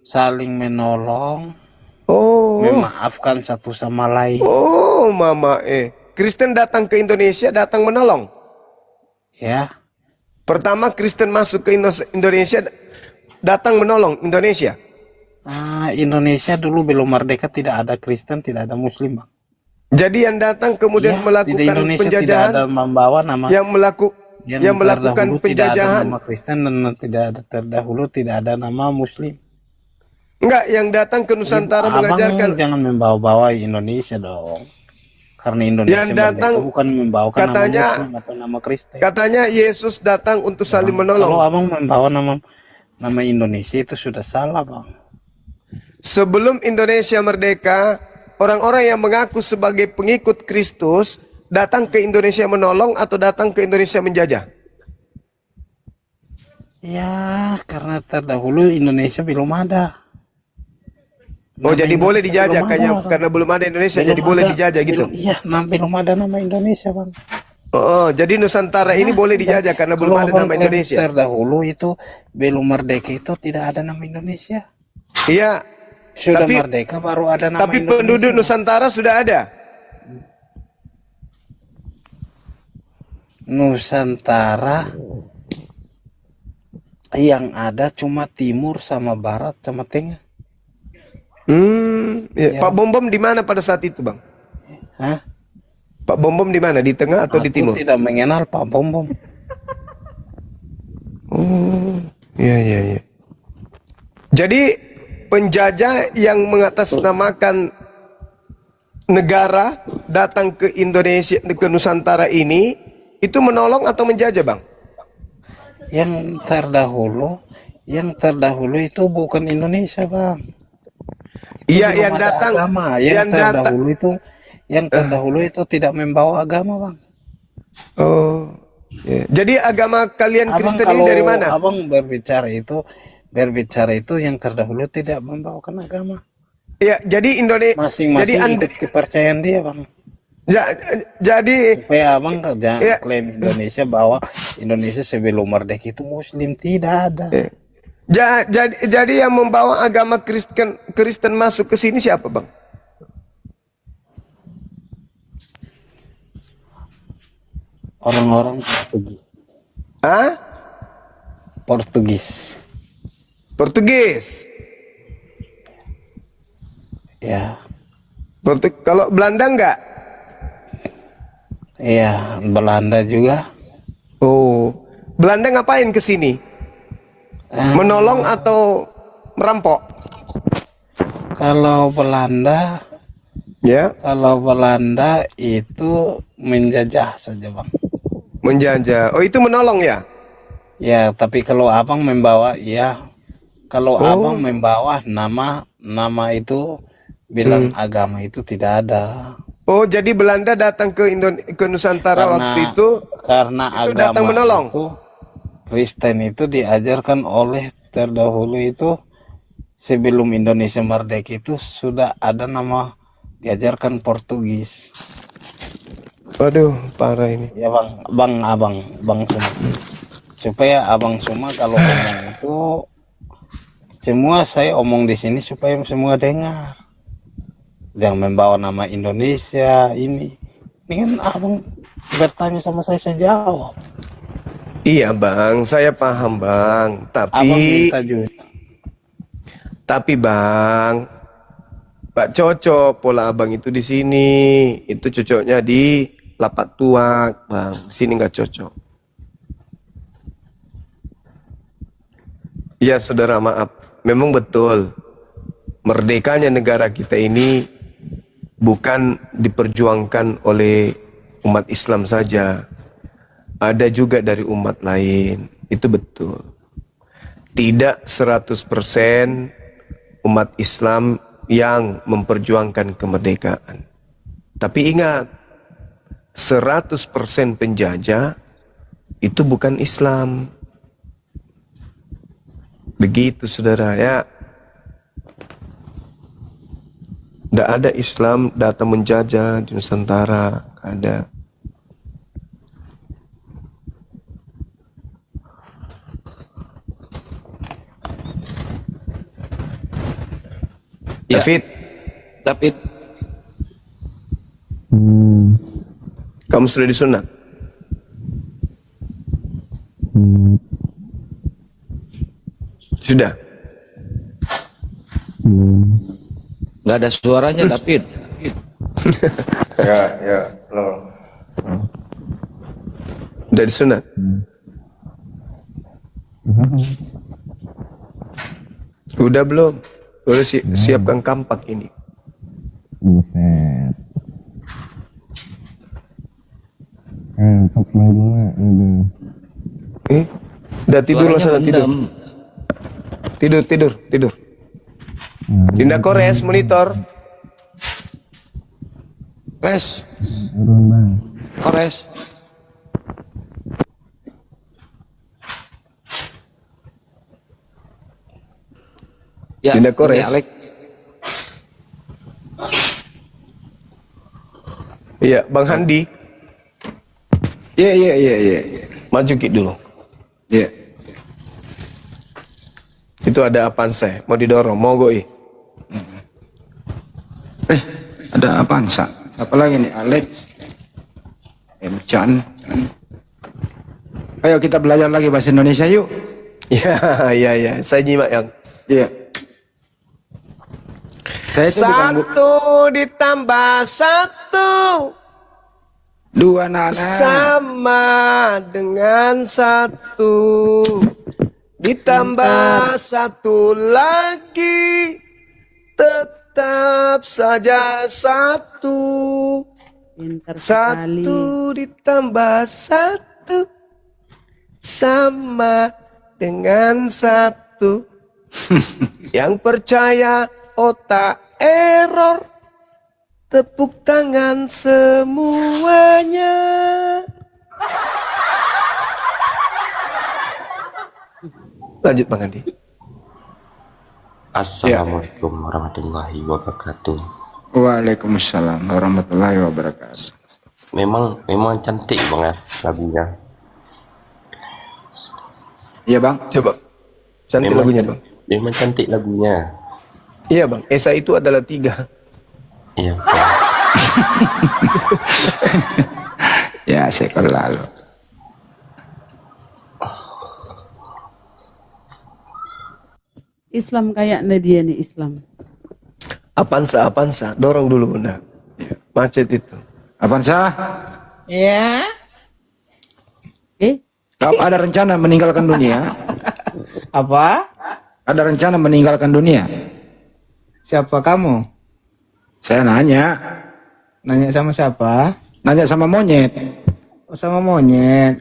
saling menolong, memaafkan satu sama lain. Oh, mama Kristen datang ke Indonesia, datang menolong. Ya. Pertama Kristen masuk ke Indonesia, datang menolong Indonesia. Indonesia dulu belum merdeka, tidak ada Kristen, tidak ada Muslim, Bang. Jadi yang datang kemudian melakukan penjajahan, tidak ada membawa nama yang melakukan penjajahan, tidak ada nama Kristen dan tidak ada terdahulu, tidak ada nama Muslim. Enggak, yang datang ke Nusantara mengajarkan. Jangan membawa-bawa Indonesia dong. Karena Indonesia yang datang bukan membawa nama Muslim atau nama Kristen. Katanya Yesus datang untuk saling menolong. Kalau abang membawa nama Indonesia itu sudah salah, Bang. Sebelum Indonesia merdeka, orang-orang yang mengaku sebagai pengikut Kristus datang ke Indonesia menolong atau datang ke Indonesia menjajah? Ya, karena terdahulu Indonesia belum ada. Oh, jadi boleh dijajah karena belum ada Indonesia, jadi boleh dijajah gitu? Iya, belum ada nama Indonesia, Bang. Oh, jadi Nusantara ini boleh dijajah karena belum ada nama Indonesia. Terdahulu itu belum merdeka itu tidak ada nama Indonesia. Iya. Sudah merdeka baru ada nama tapi Indonesia. Penduduk Nusantara sudah ada. Nusantara yang ada cuma timur sama barat sama tengah. Ya. Pak Bom di mana pada saat itu, Bang? Hah? Pak Bom di mana? Di tengah atau di timur? Aku tidak mengenal Pak Bom. Oh, iya. Jadi penjajah yang mengatasnamakan negara datang ke Indonesia, ke Nusantara ini, itu menolong atau menjajah, Bang? Yang terdahulu itu bukan Indonesia, Bang. Iya, yang datang agama. Yang terdahulu itu tidak membawa agama, Bang. Oh. Yeah. Jadi agama kalian Kristen ini dari mana? Abang berbicara itu yang terdahulu tidak membawakan agama. Ya, jadi Indonesia masing-masing ikut kepercayaan dia, Bang. Jadi supaya abang jangan klaim Indonesia bahwa Indonesia sebelum merdeka itu Muslim, tidak ada. Jadi yang membawa agama Kristen masuk ke sini siapa, Bang? Orang-orang Portugis. Portugis. Ya. Kalau Belanda enggak? Iya, Belanda juga. Oh, Belanda ngapain ke sini? Menolong atau merampok? Kalau Belanda itu menjajah saja, Bang. Menjajah. Oh, itu menolong ya? Ya, tapi kalau abang membawa, kalau abang membawa nama itu bilang agama itu tidak ada. Oh, jadi Belanda datang ke Nusantara waktu itu karena itu agama datang menolong. Itu, Kristen itu diajarkan oleh terdahulu itu sebelum Indonesia merdeka itu sudah ada nama diajarkan Portugis. Waduh, parah ini. Ya, Bang Suma. Supaya Abang Suma kalau ngomong itu semua saya omong di sini supaya semua dengar. Yang membawa nama Indonesia ini Ini kan abang bertanya sama saya jawab. Iya bang, saya paham bang. Abang minta juga. Tapi bang, Pak cocok pola abang itu di sini. Itu cocoknya di Lapak Tuak bang. Sini nggak cocok. Iya saudara, maaf. Memang betul. Merdekanya negara kita ini bukan diperjuangkan oleh umat Islam saja. Ada juga dari umat lain. Itu betul. Tidak 100% umat Islam yang memperjuangkan kemerdekaan. Tapi ingat, 100% penjajah itu bukan Islam. Begitu saudara ya. Tidak ada Islam datang menjajah di Nusantara. Ada. Ya. David. Kamu sudah disunat? Sudah? Nggak ada suaranya, David. Ya, lo. Udah disunat? Udah belum? Udah siapkan kampak ini. Buset. Untuk main bunga udah. Udah tidur lah sana, tidur. Tidur. Dinda kores monitor. Kores. Kores. Ya, Dinda kores. Iya, Bang Handi. Iya. Maju Ki dulu. Iya. Itu ada Avanza, mau didorong, mau goi. Ada Avanza. Siapa lagi nih? Alex. Chan. Ayo kita belajar lagi bahasa Indonesia yuk. Iya. Saya nyimak yang. Iya. Saya itu Satu ditambah satu. Dua nana. Sama dengan satu. Ditambah satu lagi. Tetap saja satu. Satu ditambah satu. Sama dengan satu. Yang percaya otak error. Tepuk tangan semuanya. Lanjut Bang Andi. Assalamualaikum warahmatullahi wabarakatuh. Waalaikumsalam warahmatullahi wabarakatuh. Memang cantik banget lagunya. Iya Bang. Coba. Cantik lagunya Bang. Memang cantik lagunya. Iya Bang. Esa itu adalah 3. Iya. Ya sekali lalu. Islam kayaknya dia nih Islam. Avanza, dorong dulu Bunda. Macet itu. Avanza. Ya. Kamu ada rencana meninggalkan dunia? Apa? Ada rencana meninggalkan dunia? Siapa kamu? Saya nanya. Nanya sama siapa? Nanya sama monyet. Oh, sama monyet.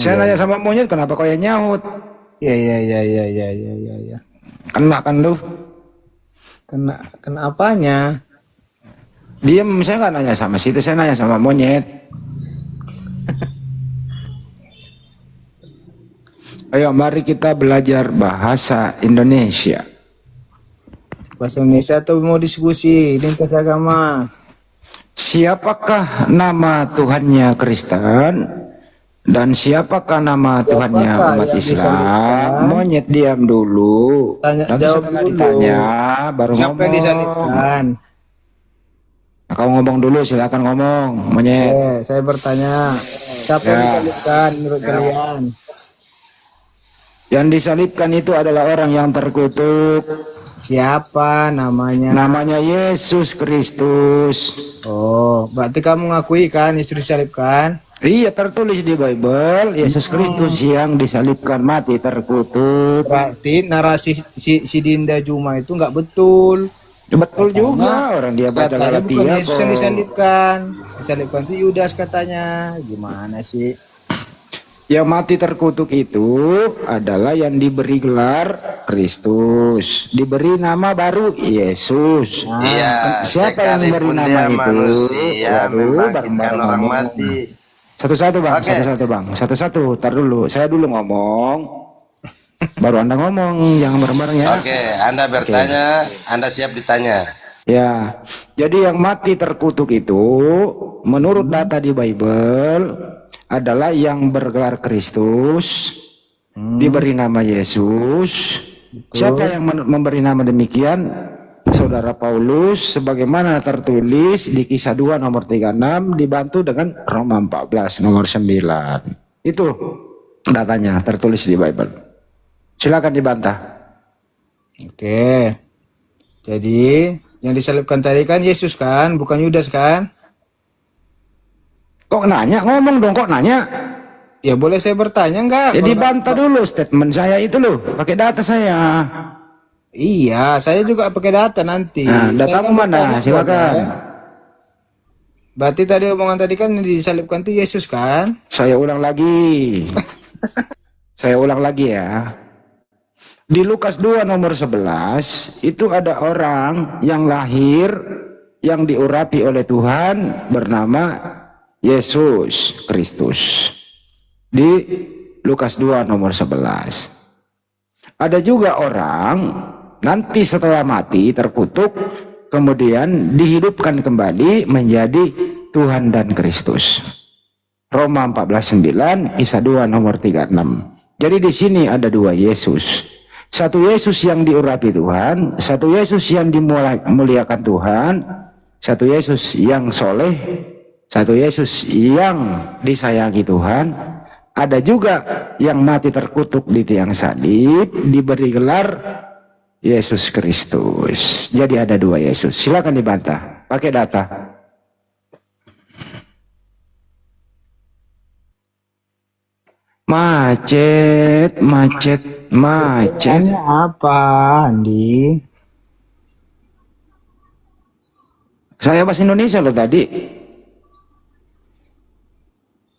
Saya nanya sama monyet, kenapa kau yang nyaut? Iya. Kena kan lu? Kena apanya? Diam, saya nggak nanya sama situ, saya nanya sama monyet. Ayo mari kita belajar bahasa Indonesia. Bahasa Indonesia atau mau diskusi lintas agama? Siapakah nama Tuhannya Kristen dan siapakah nama Tuhannya umat Islam? Monyet diam dulu. Nanti jawab setelah dulu. ditanya baru Siapa yang ngomong. disalibkan? Kau ngomong dulu, silakan ngomong. Monyet. Saya bertanya, siapa Ya. yang disalibkan menurut kalian? Yang disalibkan itu adalah orang yang terkutuk. Siapa namanya? Namanya Yesus Kristus. Oh, berarti kamu ngakui kan Yesus disalibkan? Iya, tertulis di Bible, Yesus Kristus yang disalibkan mati terkutuk. Berarti narasi si Dinda Juma itu nggak betul. Betul juga, orang dia baca Katanya bukan Galatia Yesus yang kok. disalibkan. Disalibkan itu Yudas katanya. Gimana sih? Yang mati terkutuk itu adalah yang diberi gelar Kristus, diberi nama baru Yesus. Iya, Siapa yang memberi sekalipun nama dia itu? manusia Waduh, membangkitkan bareng-bareng orang ngomong. mati. Satu-satu bang, Oke. satu-satu bang, satu-satu. Tar dulu, saya dulu ngomong, baru anda ngomong, jangan bareng-bareng ya. Oke, Anda bertanya, Anda siap ditanya. Ya, jadi yang mati terkutuk itu menurut data di Bible adalah yang bergelar Kristus, diberi nama Yesus. Siapa yang memberi nama demikian? Saudara Paulus, sebagaimana tertulis di Kisah 2 nomor 36 dibantu dengan Roma 14 nomor 9. Itu datanya tertulis di Bible. Silakan dibantah. Oke. Jadi yang disalibkan tadi kan Yesus kan, bukan Yudas kan? Kok nanya? Ngomong dong, kok nanya? Ya boleh saya bertanya enggak? Jadi bantah dulu statement saya itu loh, pakai data saya. Iya, saya juga pakai data nanti. Nah, Saya datamu kan mana? bertanya, Silakan. boleh. Berarti tadi omongan tadi kan yang disalibkan itu Yesus kan? Saya ulang lagi. Saya ulang lagi ya. Di Lukas 2 nomor 11 itu ada orang yang lahir yang diurapi oleh Tuhan bernama Yesus Kristus. Di Lukas 2 nomor 11. Ada juga orang nanti setelah mati terkutuk kemudian dihidupkan kembali menjadi Tuhan dan Kristus. Roma 14:9, Kisah 2 nomor 36. Jadi di sini ada dua Yesus. Satu Yesus yang diurapi Tuhan, satu Yesus yang dimuliakan Tuhan, satu Yesus yang soleh, satu Yesus yang disayangi Tuhan. Ada juga yang mati terkutuk di tiang salib, diberi gelar Yesus Kristus. Jadi ada dua Yesus. Silakan dibantah. Pakai data. Macet, macet, macet. Tanya apa, Andi? Saya bahasa Indonesia loh tadi.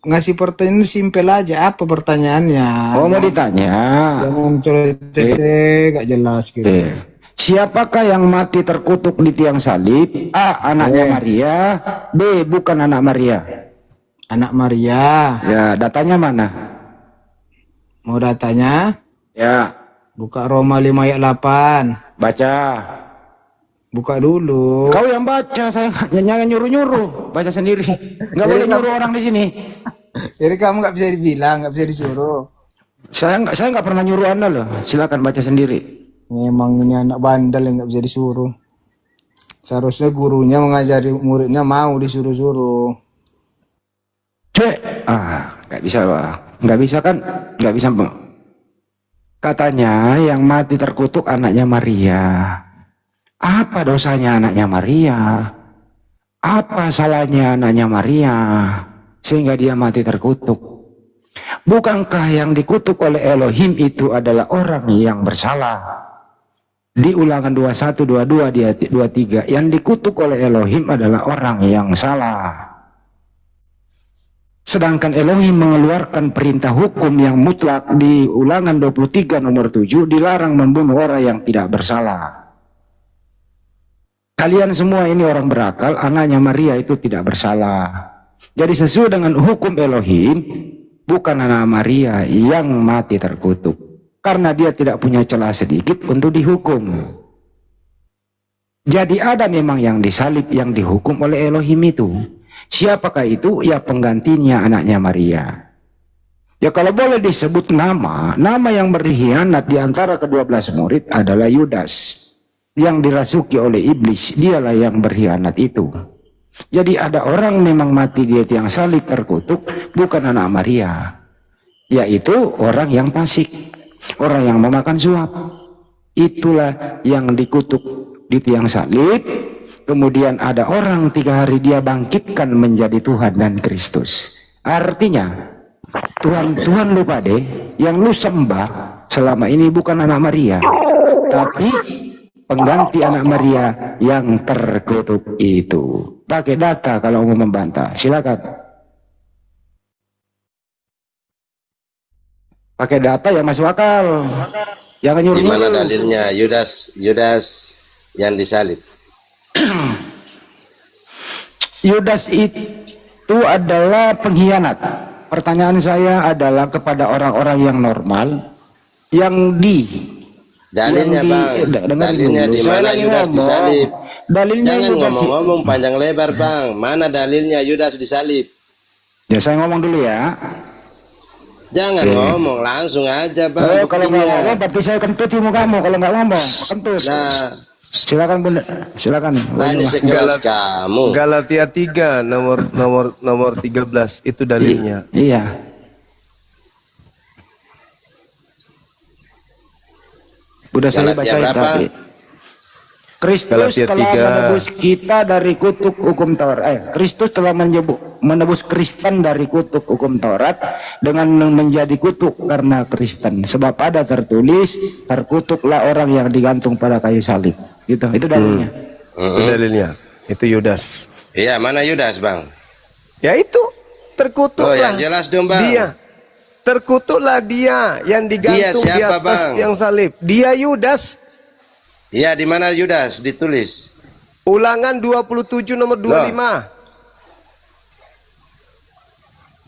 Ngasih pertanyaan simpel aja. Apa pertanyaannya? Oh, mau ditanya. Jangan coret-coret, gak jelas gitu. Siapakah yang mati terkutuk di tiang salib? A. Anaknya Maria. B. Bukan anak Maria. Anak Maria. Ya, datanya mana? Mau datanya? Ya. Buka Roma 5 ayat 8. Baca. Buka dulu. Kau yang baca, saya jangan nyuruh-nyuruh. Baca sendiri. Nggak boleh nyuruh orang di sini. Jadi kamu nggak bisa dibilang, nggak bisa disuruh. Saya nggak pernah nyuruh Anda loh. Silakan baca sendiri. Memang ini anak bandel yang nggak bisa disuruh. Seharusnya gurunya mengajari muridnya mau disuruh-suruh. Cek. Nggak bisa, Pak. Nggak bisa kan? Nggak bisa, Pak. Katanya yang mati terkutuk anaknya Maria. Apa dosanya anaknya Maria? Apa salahnya anaknya Maria sehingga dia mati terkutuk? Bukankah yang dikutuk oleh Elohim itu adalah orang yang bersalah? Di Ulangan 21, 22, 23, yang dikutuk oleh Elohim adalah orang yang salah. Sedangkan Elohim mengeluarkan perintah hukum yang mutlak di Ulangan 23 nomor 7, dilarang membunuh orang yang tidak bersalah. Kalian semua ini orang berakal, anaknya Maria itu tidak bersalah. Jadi sesuai dengan hukum Elohim, bukan anak Maria yang mati terkutuk. Karena dia tidak punya celah sedikit untuk dihukum. Jadi ada memang yang disalib, yang dihukum oleh Elohim itu. Siapakah itu? Ya penggantinya anaknya Maria. Ya kalau boleh disebut nama yang berkhianat di antara ke-12 murid adalah Yudas. Yang dirasuki oleh iblis, dialah yang berkhianat itu. Jadi ada orang memang mati di tiang salib terkutuk, bukan anak Maria, yaitu orang yang fasik, orang yang memakan suap. Itulah yang dikutuk di tiang salib. Kemudian ada orang 3 hari dia bangkitkan menjadi Tuhan dan Kristus. Artinya Tuhan lupa deh, yang lu sembah selama ini bukan anak Maria, tapi pengganti anak Maria yang terkutuk itu. Pakai data kalau mau membantah, silakan. Pakai data yang masuk akal. Jangan nyuruh. Di mana dalilnya Yudas yang disalib? Yudas itu adalah pengkhianat. Pertanyaan saya adalah kepada orang-orang yang normal, yang dalilnya Bang, dalilnya di mana Yudas disalib? Dalilnya jangan Yudas ngomong-ngomong panjang lebar Bang, mana dalilnya Yudas disalib? Ya saya ngomong dulu ya. Jangan ngomong, langsung aja Bang. Kalau nggak ngomong berarti saya kentut ilmu kamu. Kalau nggak ngomong, kentut. Nah, silakan Bunda, silakan. Nah, ini sekelas kamu. Galatia 3 nomor 13 itu dalilnya. Iya. Udah saya bacain tadi. Kristus telah menebus kita dari kutuk hukum Taurat. Kristus telah menebus Kristen dari kutuk hukum Taurat dengan menjadi kutuk karena Kristen. Sebab ada tertulis, terkutuklah orang yang digantung pada kayu salib. Gitu. Itu dalilnya. Itu dalilnya. Itu Yudas. Iya, mana Yudas Bang? Ya itu, terkutuklah. Oh, yang jelas dong Bang. Dia. Terkutuklah dia yang digantung di atas tiang salib. Dia Yudas. Iya, di mana Yudas ditulis? Ulangan 27 nomor 25.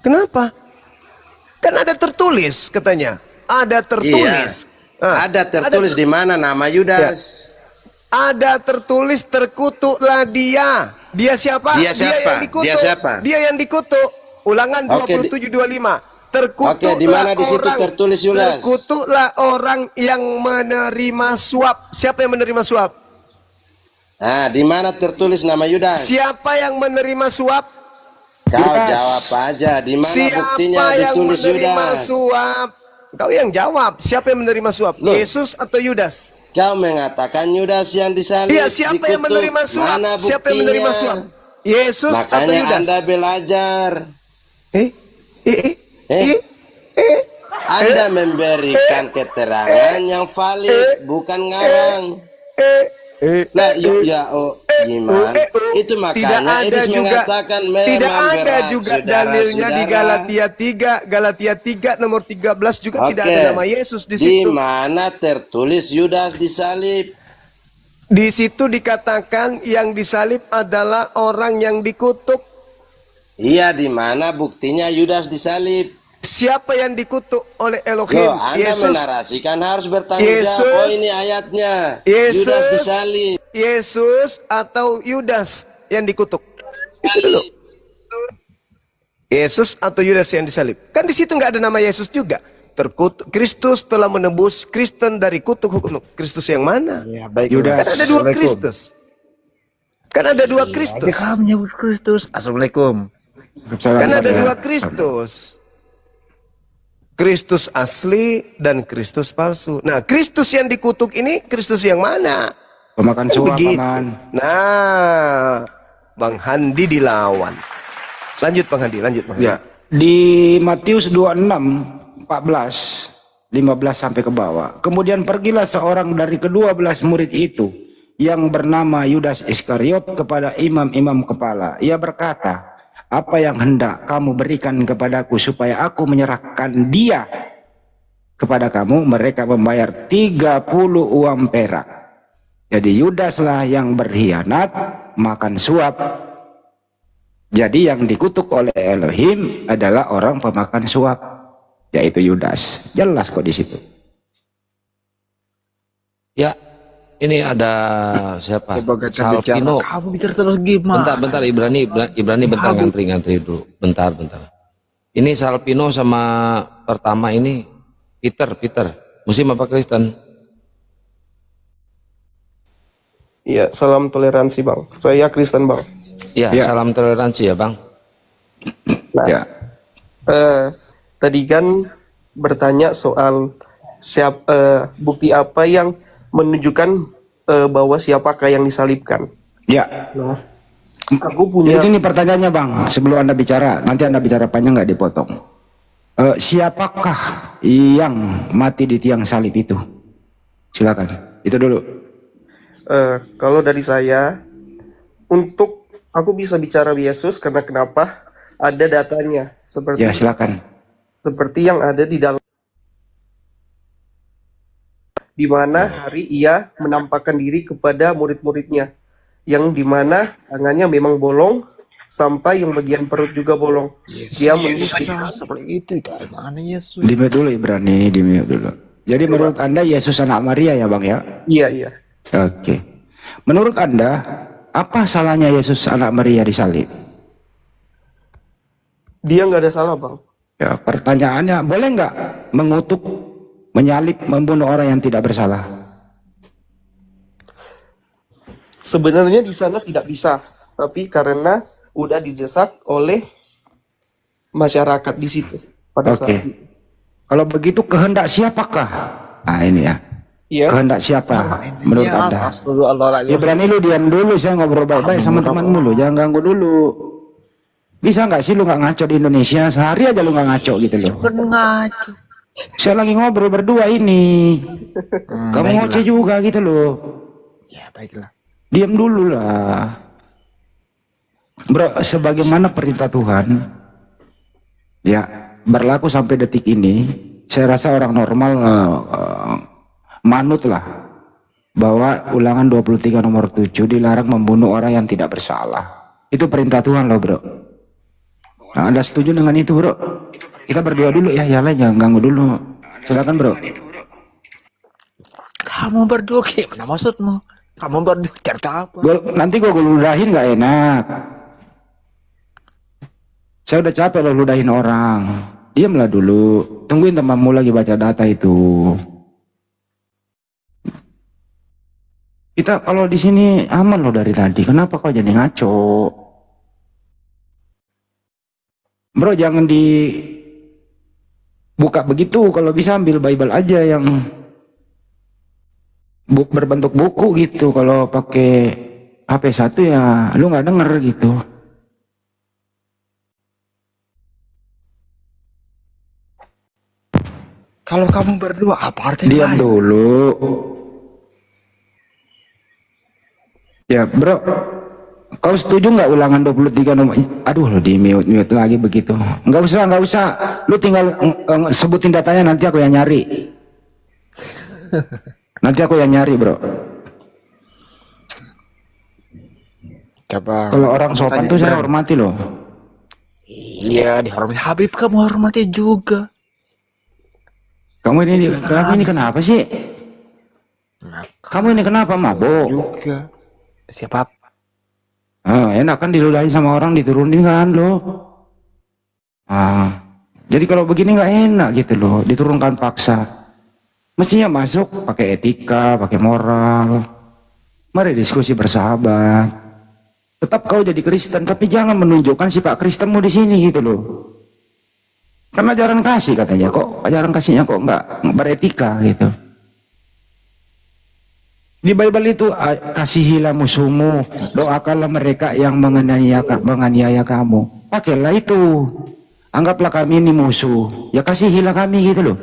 Kenapa? Kan ada tertulis katanya. Ada tertulis. Iya. Ada tertulis di mana nama Yudas? Ya. Ada tertulis terkutuklah dia. Dia siapa? Dia siapa? Dia yang dikutuk. Dia siapa? Dia yang dikutuk. Ulangan 27:25. Terkutuklah di mana di situ tertulis Yudas? Terkutuklah orang yang menerima suap. Siapa yang menerima suap? Nah, di mana tertulis nama Yudas? Siapa yang menerima suap? Kau jawab aja. Di mana buktinya ditulis Yudas? Siapa yang menerima suap? Kau yang jawab. Siapa yang menerima suap? Loh. Yesus atau Yudas? Kau mengatakan Yudas yang disalib. Iya, siapa yang menerima suap? Mana buktinya? Siapa yang menerima suap? Yesus atau Yudas? Makanya Anda belajar. Anda memberikan keterangan yang valid, bukan ngarang. Nah, gimana? Itu makanya Idris mengatakan tidak ada juga dalilnya di Galatia 3, Galatia 3 nomor 13 juga tidak ada nama Yesus di situ. Di mana tertulis Yudas disalib? Di situ dikatakan yang disalib adalah orang yang dikutuk. Iya, di mana buktinya Yudas disalib? Siapa yang dikutuk oleh Elohim? Anda Yesus. menarasikan harus bertanggung jawab. Oh, ini ayatnya. Yudas disalib. Yesus atau Yudas yang dikutuk? Yesus atau Yudas yang disalib? Kan di situ nggak ada nama Yesus juga. Terkutuk. Kristus telah menebus Kristen dari kutuk hukum. Kristus yang mana? Ya, baik. Yudas. Kan ada dua Kristus. Kan ada dua Kristus. Kamu menyebut Kristus. Assalamualaikum. Kan ada dua Kristus. Kristus asli dan Kristus palsu. Nah, Kristus yang dikutuk ini Kristus yang mana? Pemakan suap, Paman. Nah, Bang Handi dilawan. Lanjut Bang Handi, lanjut Bang Handi. Ya. Di Matius 26, 14, 15 sampai ke bawah. Kemudian pergilah seorang dari ke-12 murid itu yang bernama Yudas Iskariot kepada imam-imam kepala. Ia berkata, apa yang hendak kamu berikan kepadaku supaya aku menyerahkan dia kepada kamu? Mereka membayar 30 uang perak. Jadi Yudaslah yang berkhianat, makan suap. Jadi yang dikutuk oleh Elohim adalah orang pemakan suap, yaitu Yudas. Jelas kok di situ. Ya. Ini ada siapa? Salpino. Kamu bicara terus gimana? Bentar, Ibrani bentar ngantri dulu. Bentar. Ini Salpino sama pertama ini Peter. Muslim apa Kristen? Iya, salam toleransi Bang. Saya Kristen Bang. Ya, salam toleransi ya Bang. Nah, tadi kan bertanya soal bukti apa yang menunjukkan bahwa siapakah yang disalibkan. Ya. Nah, aku punya. Jadi ini pertanyaannya Bang, sebelum Anda bicara, nanti Anda bicara panjang nggak dipotong. Siapakah yang mati di tiang salib itu? Silakan. Itu dulu. Kalau dari saya, aku bisa bicara Yesus karena kenapa? Ada datanya seperti. Ya silakan. Seperti yang ada di dalam. Di mana hari ia menampakkan diri kepada murid-muridnya, yang dimana tangannya memang bolong sampai yang bagian perut juga bolong. Dia mengisi seperti itu gimana Yesus? Di-mute dulu Ibrani, di-mute dulu. Jadi menurut Anda Yesus anak Maria ya Bang ya? Iya. Oke. Menurut Anda apa salahnya Yesus anak Maria disalib? Dia nggak ada salah Bang. Ya, pertanyaannya boleh nggak mengutuk, menyalib, membunuh orang yang tidak bersalah? Sebenarnya di sana tidak bisa, tapi karena udah didesak oleh masyarakat di situ pada saat itu. Kalau begitu kehendak siapakah? Nah ini ya. Iya. Kehendak siapa menurut Anda? Ya berani lu diam dulu, saya ngobrol baik-baik sama temanmu lu, jangan ganggu dulu. Bisa nggak sih lu nggak ngaco di Indonesia? Sehari aja lu nggak ngaco gitu loh. Ngaco. Saya lagi ngobrol berdua ini. Kamu ngoceh juga gitu loh. Ya baiklah. Diam dulu lah. Bro, sebagaimana perintah Tuhan ya berlaku sampai detik ini, saya rasa orang normal manut lah bahwa Ulangan 23 nomor 7 dilarang membunuh orang yang tidak bersalah. Itu perintah Tuhan loh bro. Nah, Anda setuju dengan itu bro? Kita berdua dulu ya, Yala jangan ganggu dulu. Silakan bro. Kamu berdua gimana maksudmu? Kamu berdua cerita apa? Nanti gue ludahin nggak enak. Saya udah capek loh ludahin orang. Diamlah dulu. Tungguin temanmu lagi baca data itu. Kita kalau di sini aman loh dari tadi. Kenapa kau jadi ngaco? Bro jangan dibuka begitu. Kalau bisa ambil Bible aja yang berbentuk buku gitu. Kalau pakai HP 1 ya lu nggak denger gitu. Kalau kamu berdua apa artinya? Diam dulu. Ya bro, kau setuju nggak Ulangan 23 nomor? Aduh lo di mute lagi begitu. Nggak usah. Lu tinggal sebutin datanya, nanti aku yang nyari. Nanti aku yang nyari bro. Coba. Kalau orang sopan tuh saya hormati loh. Iya dihormati. Habib kamu hormati juga. Kamu ini kenapa sih? Kamu ini kenapa mabuk? Juga. Siapa? Enak kan diludahin sama orang, diturunin kan lo. Jadi kalau begini nggak enak gitu loh, diturunkan paksa. Mestinya masuk pakai etika, pakai moral. Mari diskusi bersahabat. Tetap kau jadi Kristen, tapi jangan menunjukkan sifat Kristenmu di sini gitu loh. Karena ajaran kasih katanya, kok ajaran kasihnya kok nggak beretika gitu. Di Bible itu kasihilah musuhmu, doakanlah mereka yang menganiaya kamu. Pakailah itu. Anggaplah kami ini musuh, ya kasihilah kami gitu loh.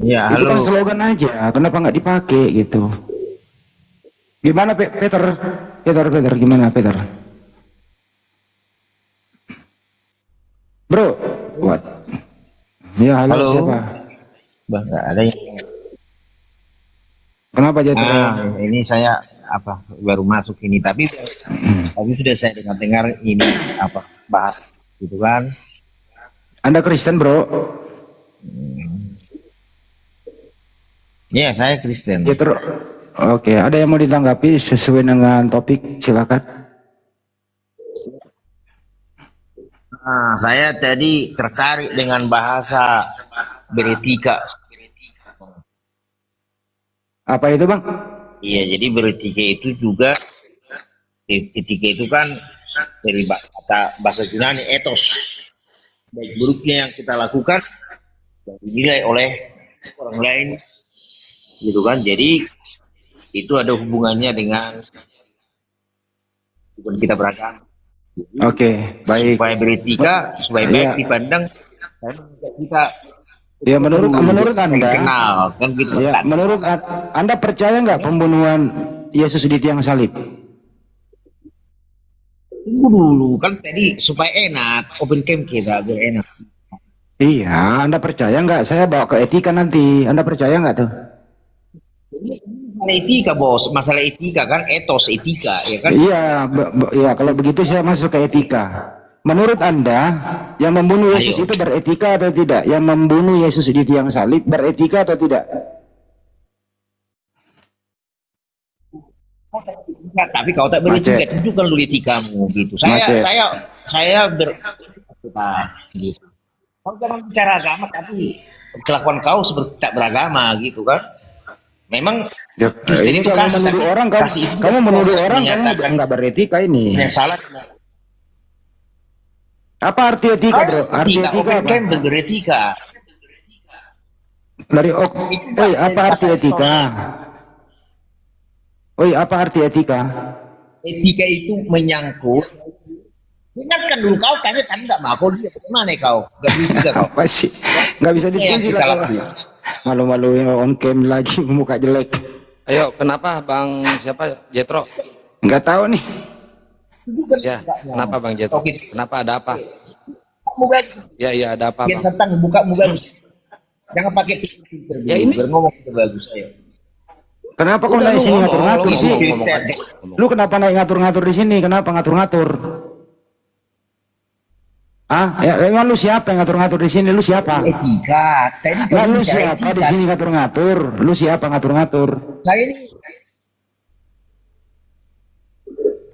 Ya, itu kan slogan aja, kenapa nggak dipakai gitu? Gimana Peter, gimana Peter? Bro, what? Ya halo. Siapa? Bang, nggak ada yang. Kenapa jadi? Ini saya baru masuk ini, tapi sudah saya dengar ini bahas gitu kan. Anda Kristen bro? Ya saya Kristen. Ya, Oke, ada yang mau ditanggapi sesuai dengan topik, silakan. Saya tadi tertarik dengan bahasa beretika. Apa itu bang? Iya, jadi beretika itu juga, etika itu kan dari kata bahasa Yunani etos, baik buruknya yang kita lakukan dinilai oleh orang lain, gitu kan. Jadi itu ada hubungannya dengan hubungan kita beragama. Oke, baik. Supaya beretika, supaya baik Iya. dipandang, kita Ya menurut Anda, kenal kan gitu. ya, menurut Anda percaya nggak pembunuhan Yesus di tiang salib? Tunggu dulu, kan tadi supaya enak, open camp kita biar enak. Iya, Anda percaya nggak? Saya bawa ke etika nanti. Anda percaya nggak tuh? Masalah etika bos, masalah etika kan, etos etika ya kan. Iya, ya kalau begitu saya masuk ke etika. Menurut Anda, yang membunuh Yesus itu beretika atau tidak? Yang membunuh Yesus di tiang salib beretika atau tidak? Enggak, tapi kau tak beretika, tunjukkan dulu etikamu gitu. Saya gitu. Kau jangan bicara agama, tapi kelakuan kau seperti tak beragama gitu kan. Memang Kristen itu kamu kasih, menuduh tapi orang, kasih itu kamu menuduh orang, kamu menyatakan nggak beretika ini. yang salah. Apa arti etika, bro? Arti Etika, etika open apa? camp beretika. Dari apa arti etika? Apa arti etika? Etika itu menyangkut. Ingatkan dulu kau tanya kan nggak mau dia mana kau? Gak beretika kau. Apa sih? Nggak bisa diskusi lah. Malu-maluin on cam lagi, muka jelek. Ayo, kenapa Bang siapa Jetro? Nggak tahu nih. Ya, kenapa Bang Jetro? Kenapa, ada apa? Kamu bagus. Ya, ada apa? Yang setan bukamu bagus. Jangan pakai filter. Ya ini berngomong itu bagus ayo. Kenapa kau naik sini ngatur-ngatur sih? Lu kenapa naik ngatur-ngatur di sini? Kenapa ngatur-ngatur? Ya, emang lu siapa yang ngatur-ngatur di sini? Lu siapa? Etika. Tadi kan lu siapa di sini ngatur-ngatur? Lu siapa ngatur-ngatur? Saya ini.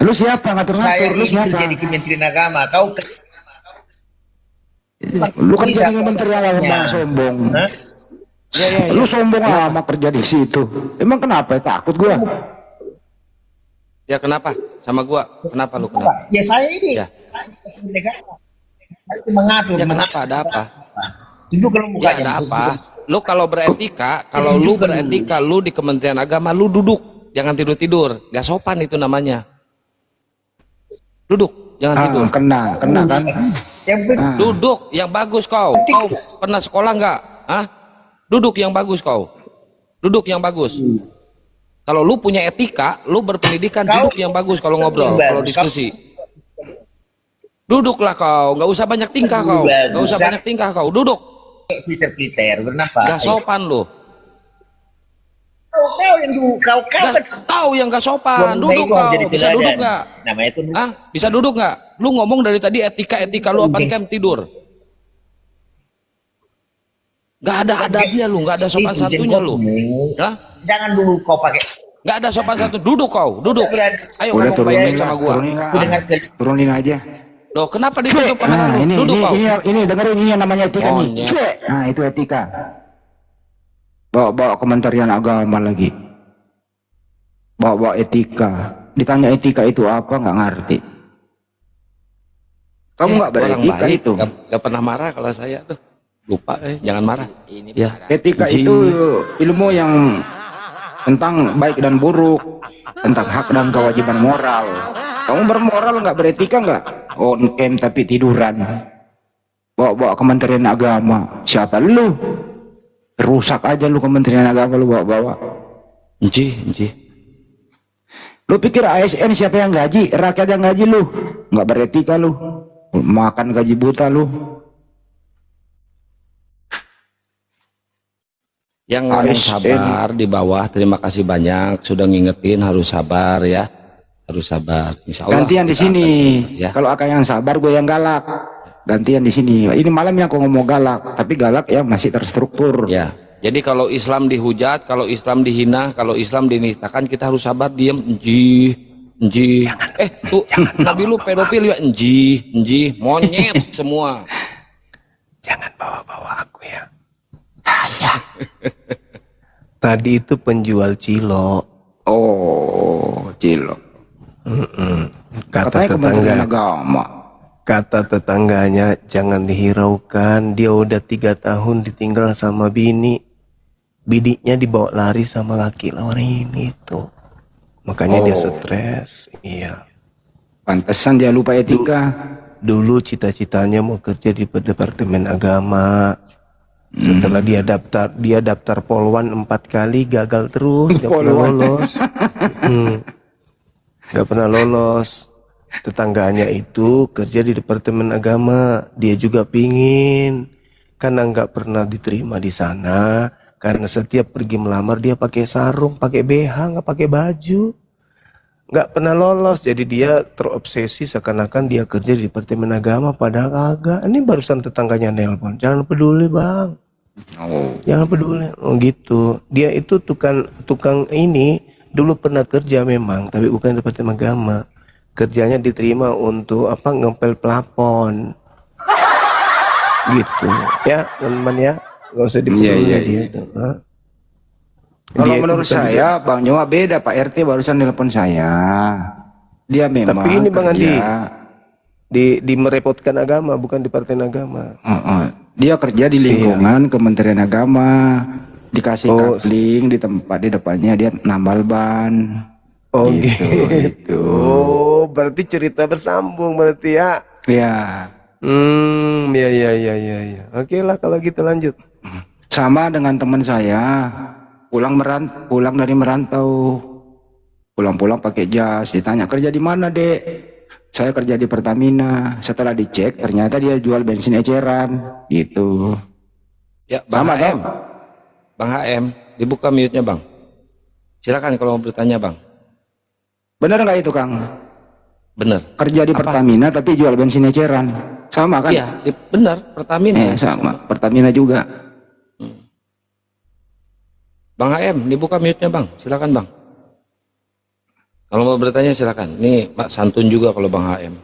Lu siapa ngatur-ngatur? Saya Lu ini siapa? kerja di Kementerian Agama. Kau lu kan jadi Kementerian Agama sombong. Ya. Lu sombong amat kerja di situ. Emang kenapa? Takut gua. Ya kenapa? Sama gua. Kenapa lu kenapa? Ya saya ini. Ya. Saya mengatur. Ya kenapa? Ada apa? Tunjukkan mukanya. Ya ada apa? Lu kalau beretika, lu di Kementerian Agama, lu duduk. Jangan tidur-tidur. Gak sopan itu namanya. Duduk, jangan tidur. Kena kan? Duduk yang bagus kau. Kau pernah sekolah nggak? Duduk yang bagus kau. Duduk yang bagus. Kalau lu punya etika, lu berpendidikan, duduk yang bagus kalau ngobrol, kalau diskusi. Duduklah kau, nggak usah banyak tingkah kau. Nggak usah banyak tingkah kau. Duduk. Peter, kenapa? Gak sopan lu. Kau yang gak sopan. Duduk kau. Bisa duduk nggak? Namanya itu. Bisa duduk nggak? Lu ngomong dari tadi etika lu apa camp tidur? Gak ada adabnya lu, gak ada sopan satunya lu. Jangan dulu kau pakai. Gak ada sopan satu. Duduk kau, duduk. Ayo udah ngomong baik-baik sama gua. Turunin aja. Loh, kenapa ditutup kamera lu? Duduk kau. Ini dengerin, ini yang namanya etika nih. Nah, itu etika. Bawa Kementerian Agama lagi. Bawa etika. Ditanya etika itu apa, nggak ngerti. Kamu nggak beretika itu. Gak pernah marah kalau saya tuh. Lupa, jangan marah. Ya. Etika itu ilmu yang tentang baik dan buruk, tentang hak dan kewajiban moral. Kamu bermoral nggak, beretika nggak? On cam tapi tiduran. Bawa Kementerian Agama. Siapa lu? Rusak aja lu Kementerian Agama lu bawa. Enji. Lu pikir ASN siapa yang gaji? Rakyat yang gaji lu. Nggak beretika lu. Makan gaji buta lu. Yang ngomong sabar di bawah, terima kasih banyak sudah ngingetin, harus sabar ya. Harus sabar. Insya Allah. Gantian di sini. Ya. Kalau akak yang sabar, gue yang galak. Gantian di sini. Ini malam yang aku ngomong galak, tapi galak yang masih terstruktur. Ya. Jadi kalau Islam dihujat, kalau Islam dihina, kalau Islam dinistakan, kita harus sabar, diam. Enji. Tuh, Nabi lu pedofil ya, enji, monyet semua. Jangan bawa-bawa aku ya. Tadi itu penjual cilok. Oh, cilok. Kata tetangga, kata tetangganya jangan dihiraukan, dia udah 3 tahun ditinggal sama bininya dibawa lari sama laki lain itu, makanya dia stres. Iya, pantesan dia lupa etika. Dulu cita-citanya mau kerja di Departemen Agama. Setelah dia daftar Polwan 4 kali, gagal terus, gak pernah lolos. Gak pernah lolos. Tetangganya itu kerja di Departemen Agama, dia juga pingin, karena nggak pernah diterima di sana, karena setiap pergi melamar dia pakai sarung, pakai BH, nggak pakai baju, nggak pernah lolos. Jadi dia terobsesi seakan-akan dia kerja di Departemen Agama, padahal kagak. Ini barusan tetangganya nelpon, jangan peduli bang, jangan peduli. Oh gitu, dia itu tukang ini dulu pernah kerja memang, tapi bukan di Departemen Agama. Kerjanya diterima untuk apa, ngepel plafon gitu ya teman-teman ya, nggak usah dipeduli dia itu. Kalau menurut saya Bang Nyoa beda, Pak RT barusan nelpon saya, dia memang tapi ini Bang Andi kerja di merepotkan agama, bukan di Partai Agama. Dia kerja di lingkungan Kementerian Agama, dikasih kapling di tempat di depannya dia nambal ban. Oh gitu. Oh, berarti cerita bersambung berarti ya. Iya. Ya. Oke lah kalau gitu, lanjut. Sama dengan teman saya, pulang dari merantau, pulang pakai jas, ditanya kerja di mana dek? Saya kerja di Pertamina. Setelah dicek ternyata dia jual bensin eceran gitu. Ya Bang sama HM, Bang HM, dibuka mute-nya Bang. Silakan kalau mau bertanya Bang. Bener nggak itu Kang? Bener. Kerja di Pertamina tapi jual bensin eceran, sama kan? Iya, bener, Pertamina. Sama, Pertamina juga. Bang HM, dibuka mute-nya Bang, silakan Bang. Kalau mau bertanya silakan. Ini Pak santun juga kalau Bang HM.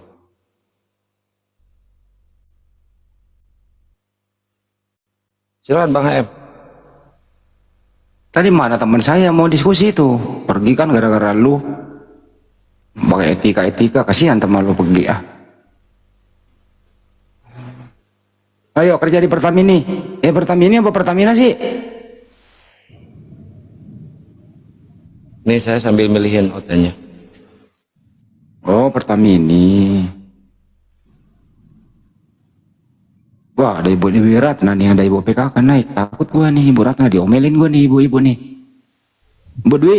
Silakan Bang HM. Tadi mana teman saya mau diskusi itu, pergi kan gara-gara lu. Pakai etika, kasihan teman lu pergi ya. Ayo kerja di Pertamini. Pertamini apa Pertamina sih? Nih saya sambil milihin hotelnya. Oh Pertamini. Wah ada Ibu Ratna nih, ada Ibu PKK naik. Takut gua nih Ibu Ratna, diomelin gua nih ibu-ibu nih. Bu Dwi,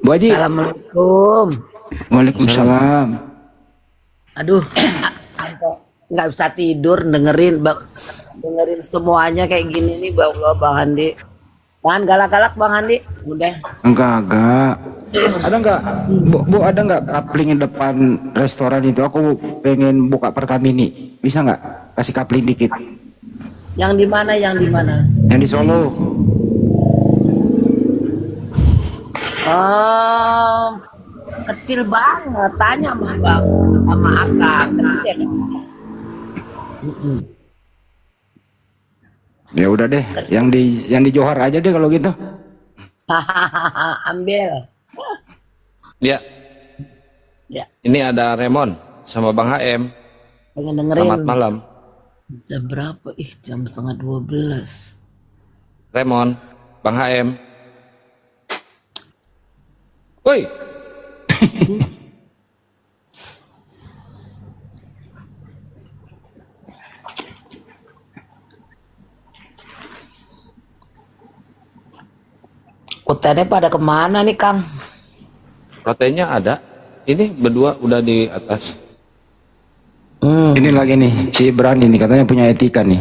Bu Haji. Assalamualaikum. Waalaikumsalam. Aduh, nggak bisa tidur dengerin semuanya kayak gini nih, Bang Andi. Jangan galak-galak Bang Andi, udah. Enggak. Ada enggak, Bu ada enggak kapling depan restoran itu? Aku pengen buka Pertamini, bisa enggak? Kasih kapling dikit. Yang di mana? Yang di Solo. Kecil banget, tanya sama Bang, sama Akang, kecil ya udah deh, yang di Johar aja deh kalau gitu. Ambil. Ya. Ini ada Remon sama Bang HM. Pengen dengerin. Selamat malam. Jam berapa? Jam 11:30. Remon, Bang HM. Woi. Utennya pada kemana nih Kang? Proteinnya ada. Ini berdua udah di atas. Ini lagi nih, si Ibran ini katanya punya etika nih.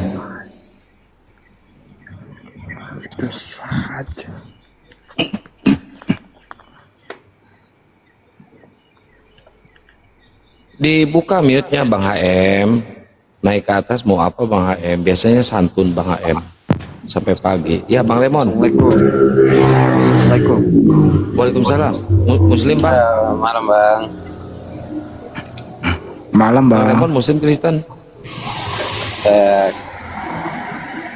Itu saja. Dibuka mute-nya Bang HM. Naik ke atas mau apa Bang HM? Biasanya santun Bang HM. Sampai pagi. Ya Bang Remon. Assalamualaikum. Waalaikumsalam. Muslim Bang. Malam Bang. Malam Bang. Bang Remon Muslim Kristen.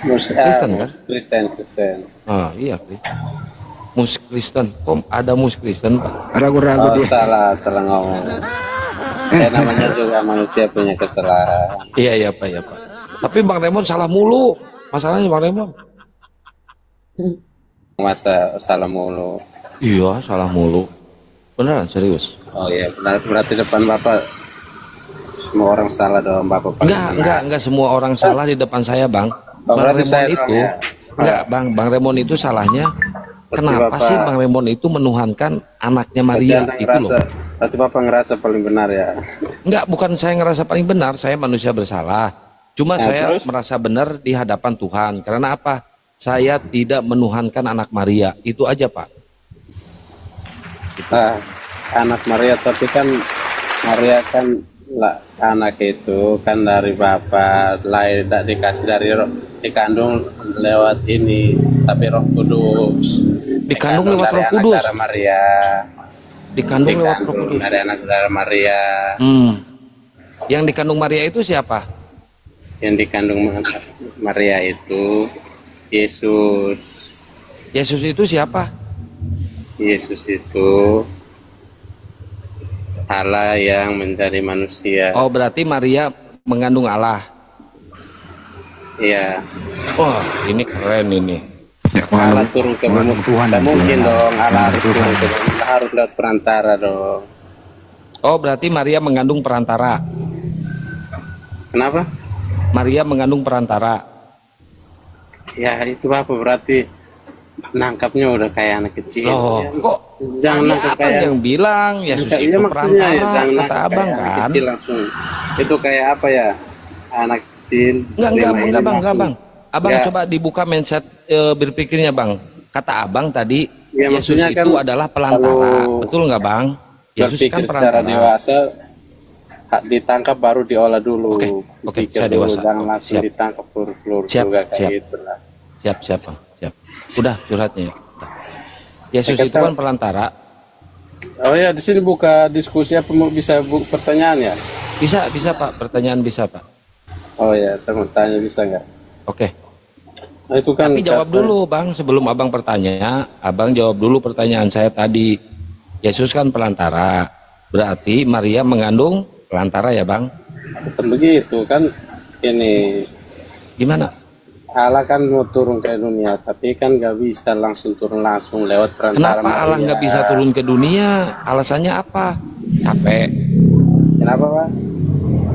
Kristen kan? Kristen. Ah iya Kristen. Mus Kristen. Kok ada Mus Kristen Pak? Ragu-ragu dia. Salah ngomong. Ya namanya juga manusia punya kesalahan. Iya Pak, ya Pak. Tapi Bang Raymond salah mulu. Masalahnya Bang Raymond. Masa salah mulu. Iya, salah mulu. Beneran serius. Oh iya, benar, berarti depan Bapak semua orang salah dong, Bapak. Enggak semua orang salah di depan saya, Bang. Oh, Bang berarti Raymond saya itu dong, ya? enggak, Bang Raymond itu salahnya. Kenapa Bapak- sih Bang Raymond itu menuhankan anaknya Maria Berarti Anda itu loh? Berarti Bapak ngerasa paling benar ya? Enggak, bukan saya ngerasa paling benar, saya manusia bersalah. Cuma Nah, saya terus? merasa benar di hadapan Tuhan. Karena apa? Saya tidak menuhankan anak Maria. Itu aja, Pak. Nah, anak Maria, tapi kan Maria kan anak itu kan dari Bapak, lahir tidak dikasih dari dikandung lewat ini, tapi Roh Kudus. Dikandung lewat dari Roh anak Kudus. darah Maria. Dikandung lewat Roh Dikandung Kudus. dari anak darah Maria. Yang dikandung Maria itu siapa? Yang dikandung Maria itu Yesus. Yesus itu siapa? Yesus itu Allah yang menjadi manusia. Oh, berarti Maria mengandung Allah. Iya. Wah, ini keren ini. Allah turun ke bumi. Tidak mungkin dong Allah harus turun ke bumi. Harus lewat perantara dong. Oh, berarti Maria mengandung perantara. Kenapa? Maria mengandung perantara. Ya itu apa berarti nangkapnya udah kayak anak kecil. Loh, Ya, kok jangan tadi nangkap abang kayak yang bilang Yesus Iya, itu maksudnya perantara, ya, jangan kata nangkap abang kayak anak kan. kecil langsung. Itu kayak apa ya? Anak kecil. Enggak terima bang, ini enggak langsung. bang. Abang Ya, coba dibuka mindset berpikirnya bang. Kata abang tadi Ya, Yesus maksudnya itu kan adalah pelantara, kalau betul nggak bang? Yesus berpikir kan secara perantara. dewasa ditangkap baru diolah dulu. Oke, Pikir saya dulu, dewasa. jangan langsung Siap. ditangkap peluru Siap, juga kayak siap. gitu lah. Siap bang, siap. Udah curhatnya. Yesus Saya itu kata- kan perantara. Oh ya, di sini buka diskusi apa bisa pertanyaan ya? Bisa pak, pertanyaan bisa pak. Oh ya, saya mau tanya bisa nggak? Oke. Nah, itu kan Tapi jawab dulu bang, sebelum abang bertanya, abang jawab dulu pertanyaan saya tadi. Yesus kan pelantara, berarti Maria mengandung pelantara ya bang? Bukan begitu kan, ini gimana? Allah kan mau turun ke dunia, tapi kan nggak bisa langsung turun langsung lewat perantara Kenapa Allah nggak bisa turun ke dunia? Alasannya apa? Capek. Kenapa pak?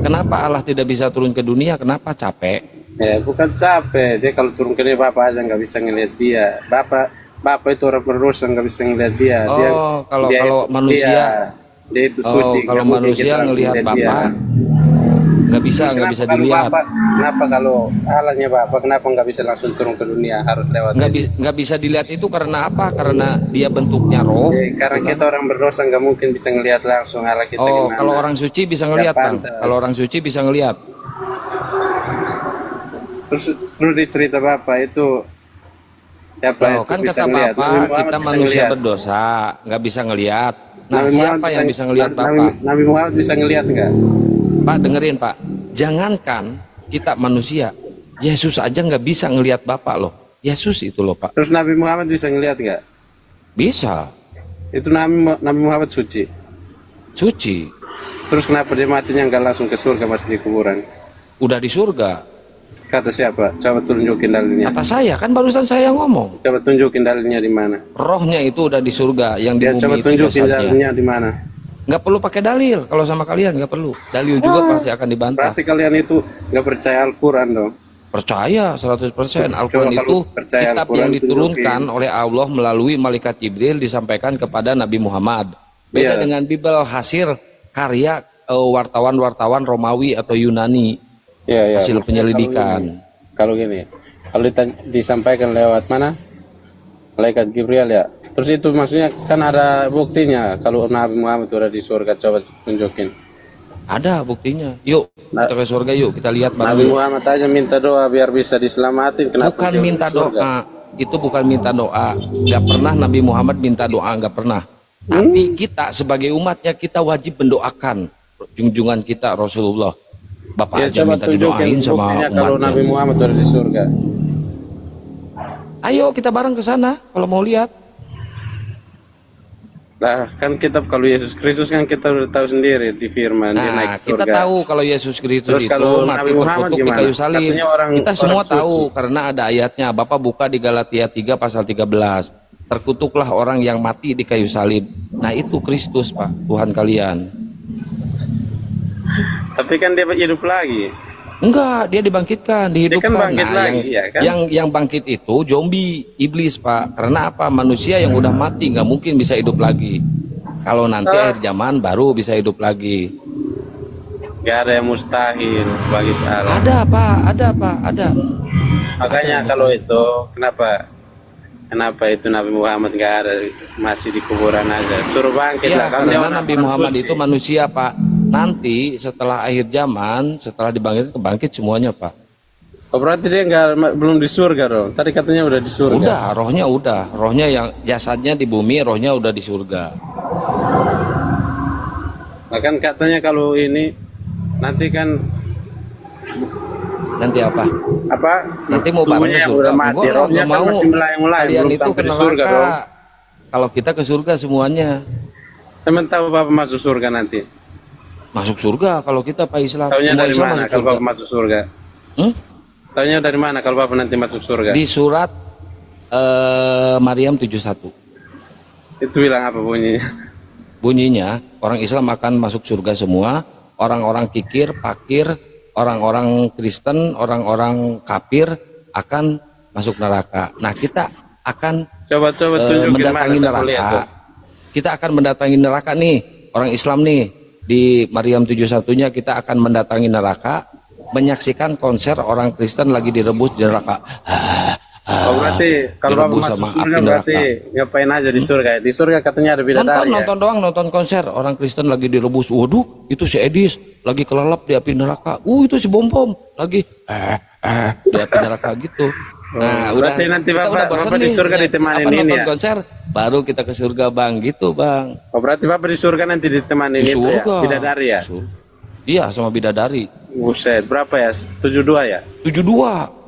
Kenapa Allah tidak bisa turun ke dunia? Kenapa? Capek. Ya bukan capek, dia kalau turun ke dia Bapak aja nggak bisa ngeliat dia. Bapak itu orang berdosa nggak bisa ngeliat dia. Dia Oh, kalau dia- manusia, dia itu suci. kalau nggak mungkin manusia kita langsung ngelihat lihat dia. Bapak, nggak bisa Terus kenapa kalau dilihat. kenapa kalau Allahnya Bapak kenapa nggak bisa langsung turun ke dunia, harus lewat Nggak bisa dilihat itu karena apa? Karena dia bentuknya roh. karena kita orang berdosa nggak mungkin bisa ngelihat langsung Allah kita Oh, gimana. kalau orang suci bisa ngelihat bang. pantas. Kalau orang suci bisa ngelihat. Terus perlu dicerita Bapak itu siapa Oh, itu kan bisa kata ngelihat? Bapak Nabi Muhammad kita bisa manusia ngelihat. berdosa, nggak bisa ngelihat. Nah, Nabi Muhammad siapa yang bisa ngelihat Nabi- Bapak? Nabi Muhammad bisa ngelihat nggak? Pak dengerin Pak, jangankan kita manusia, Yesus aja nggak bisa ngelihat Bapak loh. Yesus itu loh Pak. Terus Nabi Muhammad bisa ngelihat nggak? Bisa. Itu Nabi Muhammad suci. Suci. Terus kenapa dia matinya nggak langsung ke surga, masih di kuburan? Udah di surga. Kata siapa? Coba tunjukin dalilnya. Kata saya kan barusan saya ngomong. Coba tunjukin dalilnya di mana? Rohnya itu udah di surga, yang di Ya bumi coba itu tunjukin jasadnya. dalilnya di mana? Nggak perlu pakai dalil. Kalau sama kalian nggak perlu. Dalil juga pasti akan dibantah. Berarti kalian itu nggak percaya Al-Quran dong? Percaya 100%. Al-Quran Coba itu kalau percaya kitab Al-Quran, yang diturunkan tunjukin. oleh Allah melalui malaikat Jibril disampaikan kepada Nabi Muhammad. Beda Iya. dengan Bible hasil karya wartawan-wartawan Romawi atau Yunani. Ya, Hasil maksudnya penyelidikan. Kalau gini, kalau disampaikan lewat mana? Malaikat Jibril ya. Terus itu maksudnya kan ada buktinya. Kalau Nabi Muhammad udah di surga, coba tunjukin. Ada buktinya. Yuk kita ke surga yuk kita lihat bareng Nabi yuk. Muhammad aja minta doa biar bisa diselamatin. Kenapa Bukan dia minta di surga? doa. Itu bukan minta doa. Gak pernah Nabi Muhammad minta doa, gak pernah. Tapi kita sebagai umatnya kita wajib mendoakan junjungan kita Rasulullah. Bapak Ya aja coba minta tunjukin didoain sama buktinya kalau Nabi umatnya. Muhammad udah di surga. Ayo kita bareng ke sana kalau mau lihat. Lah kan kitab kalau Yesus Kristus kan kita udah tahu sendiri di firman dia naik ke surga. Kita tahu kalau Yesus Kristus Terus itu kalau mati Nabi Muhammad terkutuk di gimana? kayu salib. Katanya orang- Kita semua orang suci. tahu karena ada ayatnya. Bapak buka di Galatia 3 pasal 13. Terkutuklah orang yang mati di kayu salib. Nah itu Kristus Pak, Tuhan kalian. Tapi kan dia hidup lagi. Enggak, dia dibangkitkan, dihidupkan. Dia kan bangkit Nah, lagi, ya kan? yang bangkit itu zombie, iblis Pak. Karena apa? Manusia yang udah mati nggak mungkin bisa hidup lagi. Kalau nanti akhir zaman baru bisa hidup lagi. Gak ada yang mustahil bagi Allah. Ada Pak, ada. Makanya kalau itu kenapa itu Nabi Muhammad nggak ada, masih di kuburan aja? Suruh bangkit Iya, lah. Kan dia karena orang Nabi Muhammad suci. itu manusia Pak. Nanti setelah akhir zaman, setelah dibangkit semuanya Pak. Oh, berarti dia belum di surga dong? Tadi katanya udah di surga. Udah, rohnya yang jasadnya di bumi, rohnya udah di surga. Nah, kan katanya kalau ini nanti kan Nanti apa? apa? Nanti mau bareng ke Tubuhnya yang surga. udah mati, Enggak, rohnya nggak kan mau. masih melayang-layang, Kalian belum itu sampai ke di surga dong. neraka. Kalau kita ke surga semuanya. Teman tahu Bapak masuk surga nanti? Masuk surga kalau kita Pak Islam. Taunya Semua dari Islam mana masuk kalau surga. Bapak masuk surga? Taunya dari mana kalau Bapak nanti masuk surga? Di surat Maryam 71. Itu bilang apa bunyinya? Bunyinya orang Islam akan masuk surga semua, orang-orang kikir, pakir, orang-orang Kristen, orang-orang kafir akan masuk neraka. Nah kita akan Coba tunjukin mendatangi mana saya lihat neraka. tuh. Kita akan mendatangi neraka nih, orang Islam nih. Di Maryam 71-nya kita akan mendatangi neraka, menyaksikan konser orang Kristen lagi direbus di neraka. Oh berarti kalau Bapak Direbus masuk sama surga api berarti ngapain aja di surga? Di surga katanya ada bidadari ya? Nonton doang, nonton konser orang Kristen lagi direbus. Waduh, itu si Edis lagi kelelap di api neraka. Itu si Bom Bom lagi di api neraka gitu. Nah, berarti nanti kita Bapak bosan di nih, surga ditemanin nonton ini ya? konser, baru kita ke surga Bang, gitu Bang. Oh berarti Bapak di surga nanti ditemanin Di itu ya? surga. Bidadari ya? Iya, sama bidadari. Buset, berapa ya? 72 ya? 72.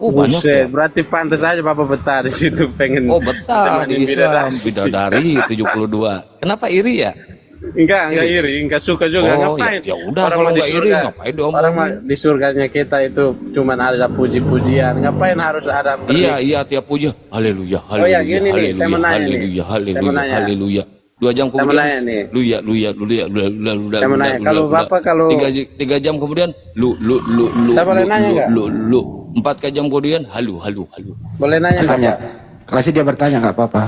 Banyak Buset, ya. berarti pantas aja Bapak betah di situ pengen. Oh betah di Islam, bidadari 72. Kenapa iri ya? Enggak iri, enggak suka juga. Oh, Ngapain? ya udah, Orang kalau mah di nggak iri, surga, ngapain diomongin? orang mah di surganya kita itu cuman ada puji-pujian. Ngapain harus ada Iya, tiap puji. Haleluya, Oh ya, haleluya, gini nih, saya mau nanya nih. haleluya, Saya mau haleluya, nanya. haleluya. 2 jam Saya mau kemudian, nanya nih. luya. Saya mau nanya, kalau Bapak kalau 3 jam kemudian, Saya boleh nanya nggak? 4 jam kemudian, halu. boleh nanya nggak, Tanya. Pak? Kasih dia bertanya nggak apa-apa.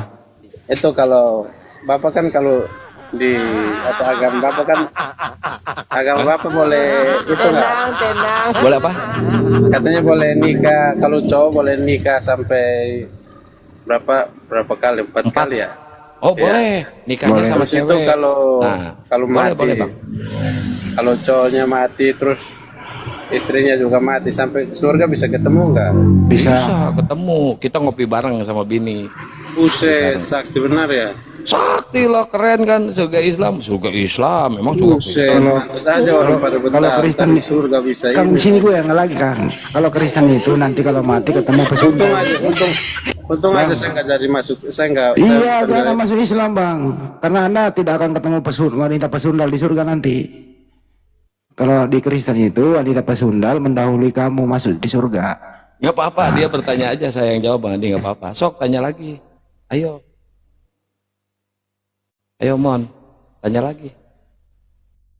Itu kalau Bapak kan kalau di atau agama Bapak kan agama Bapak boleh itu nggak? Boleh apa? Katanya boleh nikah, kalau cowok boleh nikah sampai berapa kali? 4 kali ya? Oh Ya. boleh, nikahnya sama Terus itu cewek. kalau Boleh, mati, Bang. kalau cowoknya mati terus istrinya juga mati sampai surga bisa ketemu nggak? Bisa ketemu, kita ngopi bareng sama bini. Buset, sakti benar ya? Sakti lah, keren kan, surga Islam, memang surga Buset, Islam. pantas aja orang pada Kalau betah, Kristen tapi surga bisa Kang ini. di sini gue yang lagi Kang. Kalau Kristen itu nanti kalau mati ketemu pesurga. Untung aja saya nggak jadi masuk, saya nggak. Iya, jangan masuk Islam Bang. Karena Anda tidak akan ketemu wanita pesundal di surga nanti. Kalau di Kristen itu wanita pesundal mendahului kamu masuk di surga. Nggak apa-apa, dia bertanya aja, saya yang jawab Bang Andi, nggak apa-apa. Sok, tanya lagi. Ayo Mon, tanya lagi.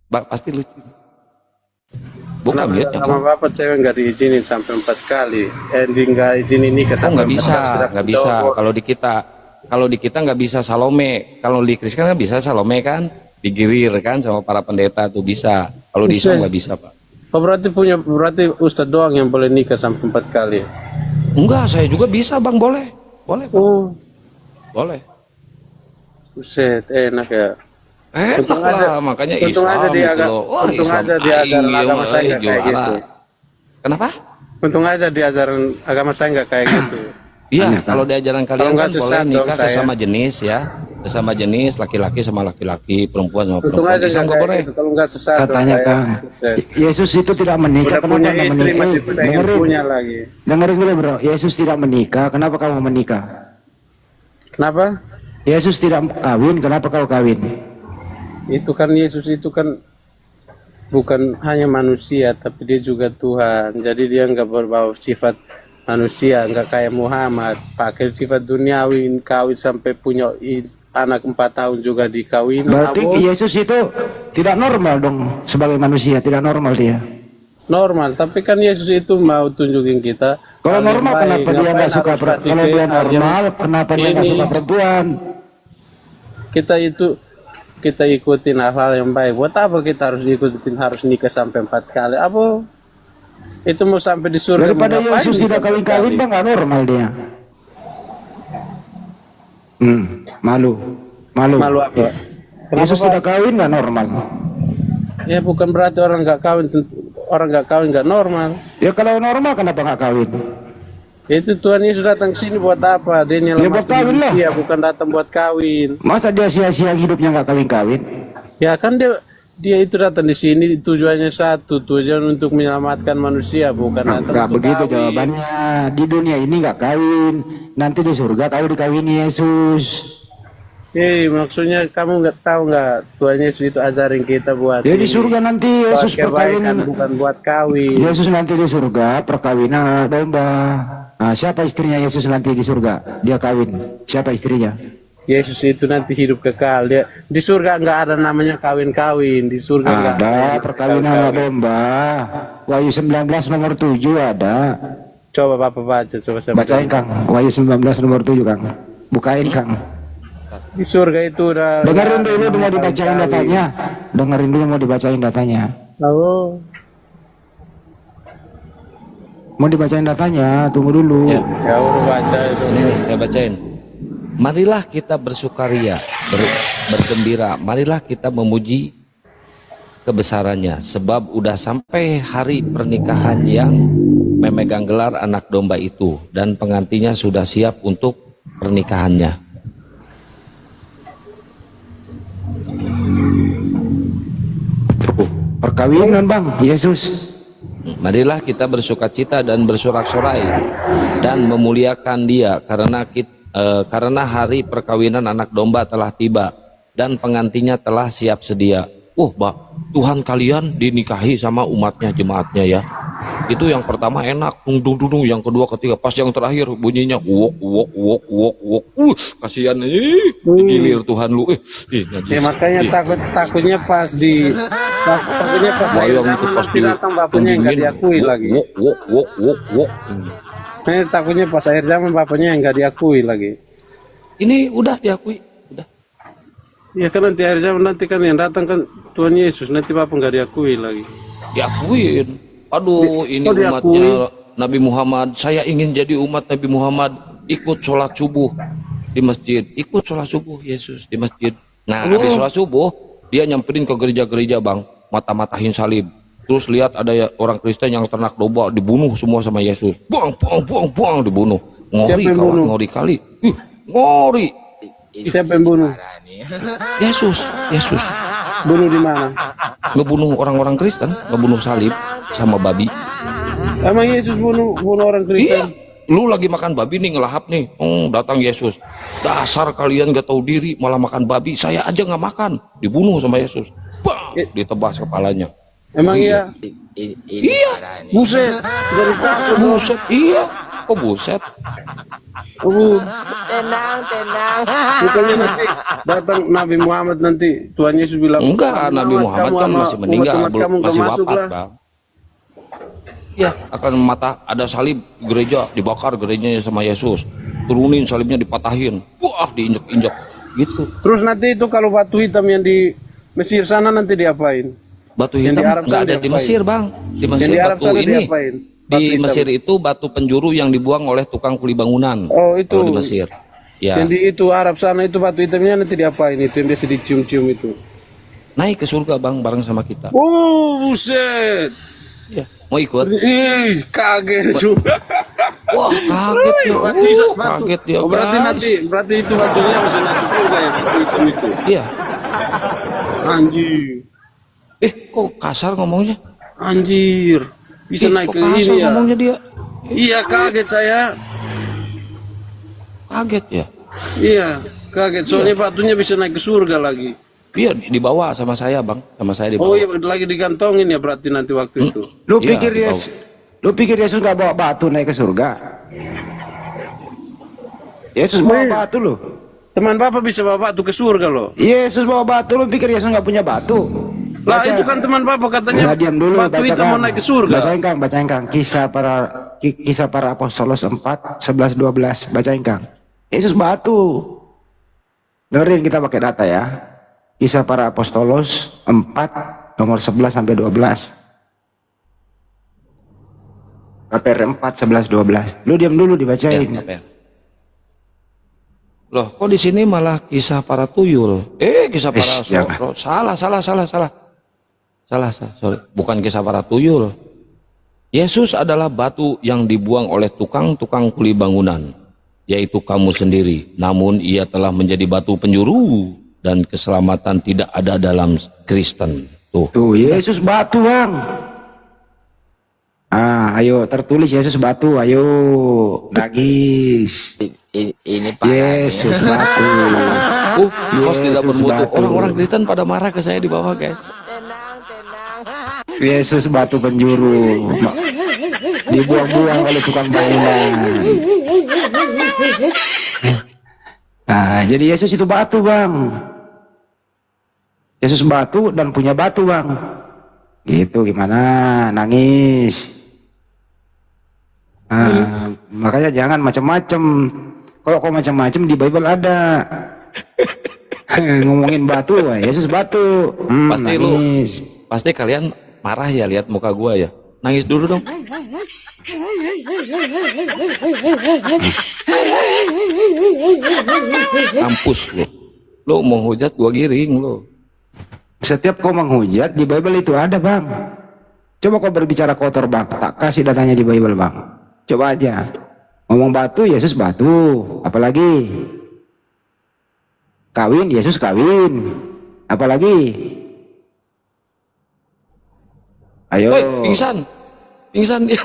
Pasti lucu. Bukan ya? Sama bapak cewek nggak diizinin sampai 4 kali. Nggak izinin nikah sampai Nggak bisa, 4 kali. nggak bisa. Kalau di kita nggak bisa Salome. Kalau di Kristen kan bisa Salome kan, digirir kan sama para pendeta tuh bisa. Kalau di Islam nggak bisa Pak. Oh, berarti Ustadz doang yang boleh nikah sampai 4 kali. Enggak, saya juga bisa Bang, boleh. Boleh Pak. Boleh. Buset, enak ya. Enak lah, makanya untung Islam aja gitu loh. Wah, untung Islam aja diajaran aing, agama saya nggak kayak juara. gitu. Kenapa? Untung aja diajaran agama saya nggak kayak gitu. Iya, kalau di ajaran kalian Kalau nggak kan boleh sesat dong nikah saya. sesama jenis ya. Sesama jenis, laki-laki sama laki-laki, perempuan sama Untung perempuan. aja Islam nggak nggak kayak boleh. gitu. Kalau nggak sesat dong Katanya saya. Kang, Yesus itu tidak menikah. Udah Kenapa punya Anda istri menikah? masih pengen punya lagi. Dengerin dulu bro, Yesus tidak menikah. Kenapa kamu menikah? Kenapa? Yesus tidak kawin, kenapa kau kawin? Itu kan Yesus itu kan bukan hanya manusia, tapi dia juga Tuhan. Jadi dia nggak berbawa sifat manusia, nggak kayak Muhammad, pakai sifat duniawi, kawin sampai punya anak 4 tahun juga dikawin. Berarti Yesus itu tidak normal dong sebagai manusia, tidak normal dia. Normal, tapi kan Yesus itu mau tunjukin kita. Kalau normal kenapa dia nggak suka kalau dia normal kenapa dia nggak suka perempuan? Kita ikutin hal-hal yang baik. Buat apa kita harus ikutin harus nikah sampai 4 kali? Apa? Itu mau sampai di surga. Daripada Yesus tidak kawin-kawin, bang, nggak normal dia. Malu. Malu apa? Yesus sudah kawin nggak normal. Ya bukan berarti orang nggak kawin nggak normal. Ya kalau normal kenapa nggak kawin? Itu Tuhan Yesus datang ke sini buat apa? Dia nyelamatin manusia, bukan datang buat kawin. Masa dia sia-sia hidupnya nggak kawin-kawin? Ya kan dia itu datang di sini tujuannya satu, tujuan untuk menyelamatkan manusia, bukan datang nggak untuk begitu kawin. Jawabannya. Di dunia ini nggak kawin, nanti di surga kau dikawini Yesus. Maksudnya kamu nggak tahu nggak Tuhan Yesus itu ajarin kita buat Ya di surga nanti Yesus perkawinan, bukan buat kawin. Yesus nanti di surga perkawinan anak domba. Nah, siapa istrinya Yesus nanti di surga? Dia kawin. Siapa istrinya? Yesus itu nanti hidup kekal. Dia di surga nggak ada namanya kawin-kawin. Di surga nggak ada perkawinan anak domba. Wahyu 19 nomor 7 ada. Coba Bapak baca, coba saya bacain Kang. Wahyu 19 nomor 7 Kang. Bukain Kang. Di surga itu udah. Dengerin dulu mau dibacain datanya. Dengerin dulu mau dibacain datanya. Oh. Mau dibacain datanya, tunggu dulu. Ya udah baca itu. Ini saya bacain. Marilah kita bersukaria, bergembira. Marilah kita memuji kebesarannya, sebab udah sampai hari pernikahan yang memegang gelar anak domba itu, dan pengantinnya sudah siap untuk pernikahannya. Perkawinan bang, Yesus. Marilah kita bersukacita dan bersorak-sorai dan memuliakan Dia karena hari perkawinan anak domba telah tiba dan pengantinnya telah siap sedia. Tuhan kalian dinikahi sama umatnya, jemaatnya ya. Itu yang pertama enak, dung, yang kedua ketiga, pas yang terakhir bunyinya wok. Kasihan digilir Tuhan lu. Ya makanya takutnya pas akhir zaman nanti datang bapaknya yang nggak diakui lagi. Takutnya pas akhir zaman bapaknya yang nggak diakui lagi. Ini udah diakui. Ya kan nanti akhir zaman nanti kan yang datang kan Tuhan Yesus, nanti bapak nggak diakui lagi. Diakuin. Aduh, ini umatnya Nabi Muhammad. Saya ingin jadi umat Nabi Muhammad. Ikut sholat subuh di masjid. Ikut sholat subuh Yesus di masjid. Nah, habis sholat subuh dia nyamperin ke gereja-gereja bang, mata-matahin salib. Terus lihat ada orang Kristen yang ternak domba dibunuh semua sama Yesus. Buang, dibunuh. Ngori kali. Ngori. Siapa yang bunuh? Yesus. Bunuh di mana? Ngebunuh orang-orang Kristen, ngebunuh salib sama babi. Emang Yesus bunuh orang Kristen? Iya. Lu lagi makan babi nih, ngelahap nih. Datang Yesus. Dasar kalian gak tahu diri, malah makan babi. Saya aja nggak makan, dibunuh sama Yesus. Bang, ditebas kepalanya. Emang iya? Iya. Buset, jadi takut. Buset, iya. Kok buset? Tenang. Bukannya nanti datang Nabi Muhammad, nanti Tuhan Yesus bilang enggak, Nabi Muhammad kan masih meninggal, masih wafat bang. Ya, akan ada salib gereja, dibakar gerejanya sama Yesus, turunin salibnya, dipatahin, diinjek-injek gitu. Terus nanti itu kalau batu hitam yang di Mesir sana nanti diapain? Batu hitam nggak ada di Mesir bang, di Mesir batu ini. Di Mesir itu batu penjuru yang dibuang oleh tukang kuli bangunan. Oh itu. Di Mesir. Ya. Yang di itu Arab sana itu batu hitamnya nanti diapain? Itu yang biasa dicium-cium itu. Naik ke surga bang, bareng sama kita. Buset. Ya. Mau ikut? Kaget juga. Wah kaget ya. Kaget ya. Berarti itu batunya bisa naik ke surga ya, batu hitam itu. Iya. Anjir. Kok kasar ngomongnya? Anjir. Bisa naik ke ini ya. Ngomongnya dia. Iya kaget saya. Kaget ya? Iya Kaget, soalnya batunya bisa naik ke surga lagi. Iya, dibawa sama saya, Bang. Sama saya dibawa. Oh iya, lagi digantongin ya berarti nanti waktu itu. Lu Iya, pikir lu pikir Yesus nggak bawa batu naik ke surga? Yesus bawa batu loh. Teman Bapak bisa bawa batu ke surga loh. Yesus bawa batu, lu pikir Yesus nggak punya batu? Lah itu kan teman Bapak katanya Nah, diam dulu, batu itu mau naik ke surga. Bacain Kang. Kisah para apostolos 4, 11, 12. Bacain Kang. Yesus batu. Dengerin, kita pakai data ya. Kisah para apostolos 4 nomor 11 sampai 12. KPR 4, 11, 12. Lu diam dulu dibacain. Ya, loh, kok di sini malah kisah para tuyul? Kisah para salah, sorry. Bukan kisah para tuyul. Yesus adalah batu yang dibuang oleh tukang-tukang kuli bangunan, yaitu kamu sendiri. Namun ia telah menjadi batu penjuru dan keselamatan tidak ada dalam Kristen. Tuh, Yesus batu, Bang. Ayo tertulis Yesus batu, ayo nagis. Ini Pak. Yesus batu. Bos tidak bermutu. Orang-orang Kristen pada marah ke saya di bawah, guys. Yesus batu penjuru, dibuang-buang oleh tukang bangunan. Nah, jadi Yesus itu batu, Bang. Yesus batu dan punya batu, Bang. Gitu, gimana? Nangis. Makanya jangan macam-macam. Kalau kau macam-macam di Bible ada. Ngomongin batu, Yesus batu. Pasti kalian marah ya lihat muka gua ya. Nangis dulu dong. Kampus lo. Lo mau hujat gua giring lo. Setiap kau menghujat di Bible itu ada, Bang. Coba kau berbicara kotor, Bang. Tak kasih datanya di Bible, Bang. Coba aja. Ngomong batu, Yesus batu. Apalagi? Kawin, Yesus kawin. Apalagi? Ayo. Pingsan dia.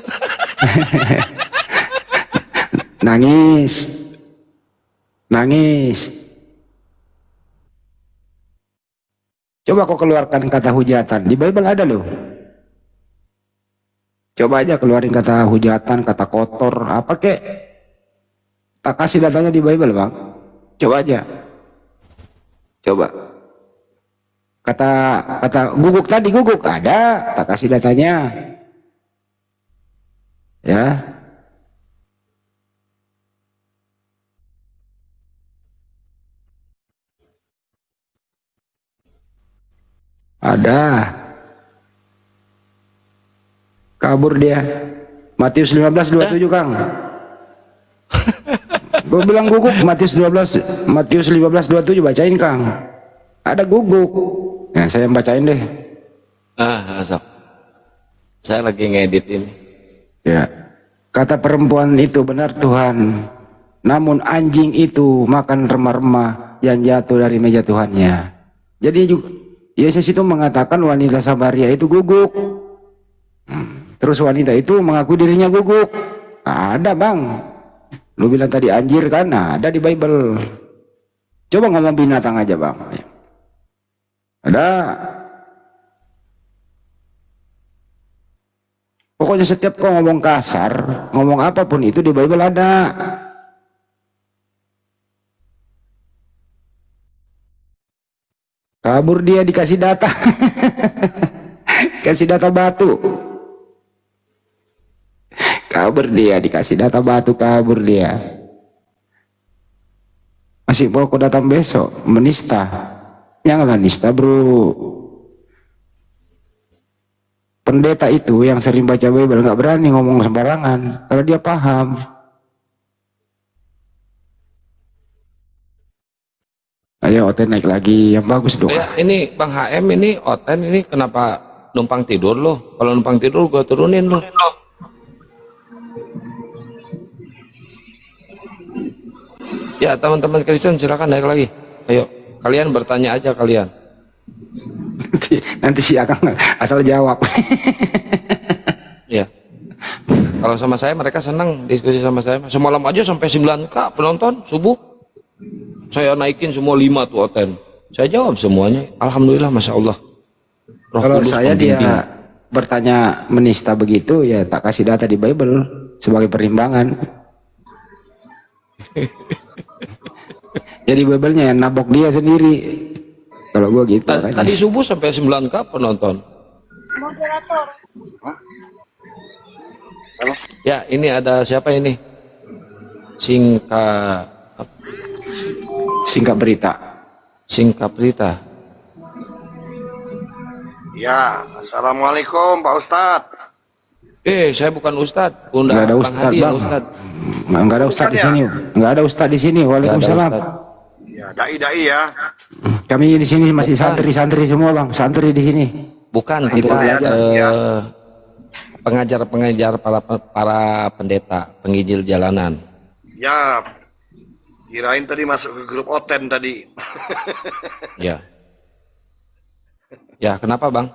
Nangis. Coba kau keluarkan kata hujatan. Di Bible ada loh. Coba aja keluarin kata hujatan, kata kotor, apa kek. Tak kasih datanya di Bible, Bang. Coba aja. Coba. Kata guguk tadi, guguk ada, tak kasih datanya. Ya. Ada. Kabur dia. Matius 15:27, Kang. Gue bilang guguk, Matius 15:27 bacain, Kang. Ada guguk. Nah, saya bacain deh. Saya lagi ngedit ini. Ya. Kata perempuan itu, benar Tuhan. Namun anjing itu makan remah-remah yang jatuh dari meja Tuhannya. Jadi Yesus itu mengatakan wanita Samaria itu guguk. Terus wanita itu mengaku dirinya guguk. Ada, Bang. Lu bilang tadi anjir kan? Nah, ada di Bible. Coba ngomong binatang aja, Bang. Ada. Pokoknya setiap kau ngomong kasar, ngomong apapun itu di Bible ada. Kabur dia dikasih data. Kasih data batu. Kabur dia dikasih data batu, kabur dia. Masih mau kau datang besok menista. Janganlah nista, bro. Pendeta itu yang sering baca Bible nggak berani ngomong sembarangan kalau dia paham. Ayo Oten naik lagi yang bagus dong. Ini Bang HM ini Oten ini kenapa numpang tidur loh? Kalau numpang tidur gua turunin loh. Ya teman-teman Kristen silakan naik lagi. Ayo kalian bertanya aja kalian. Nanti si Akang asal jawab. Ya. Kalau sama saya mereka senang diskusi sama saya. Semalam aja sampai 9K penonton subuh. saya naikin semua 5 tuh Oten. Saya jawab semuanya. Alhamdulillah, Masya Allah. Roh Kalau Kudus saya pembimbing. dia bertanya menista begitu, ya tak kasih data di Bible sebagai pertimbangan. Jadi Bible-nya yang nabok dia sendiri. Kalau gua gitu. Tadi subuh sampai 9K penonton. Moderator. Ya, ini ada siapa ini? Singkat berita. Singkat berita. Ya, assalamualaikum Pak Ustadz. Saya bukan Ustadz. Enggak ada Ustadz, Bang. Enggak ada Ustadz di sini. Enggak ada Ustadz di sini. Waalaikumsalam. Ya, dai-dai ya. Kami di sini masih santri-santri semua, Bang. Santri di sini. Bukan, kita pengajar-pengajar para pendeta, penginjil jalanan. Ya, kirain tadi masuk ke grup Oten tadi. Ya. Ya, kenapa Bang?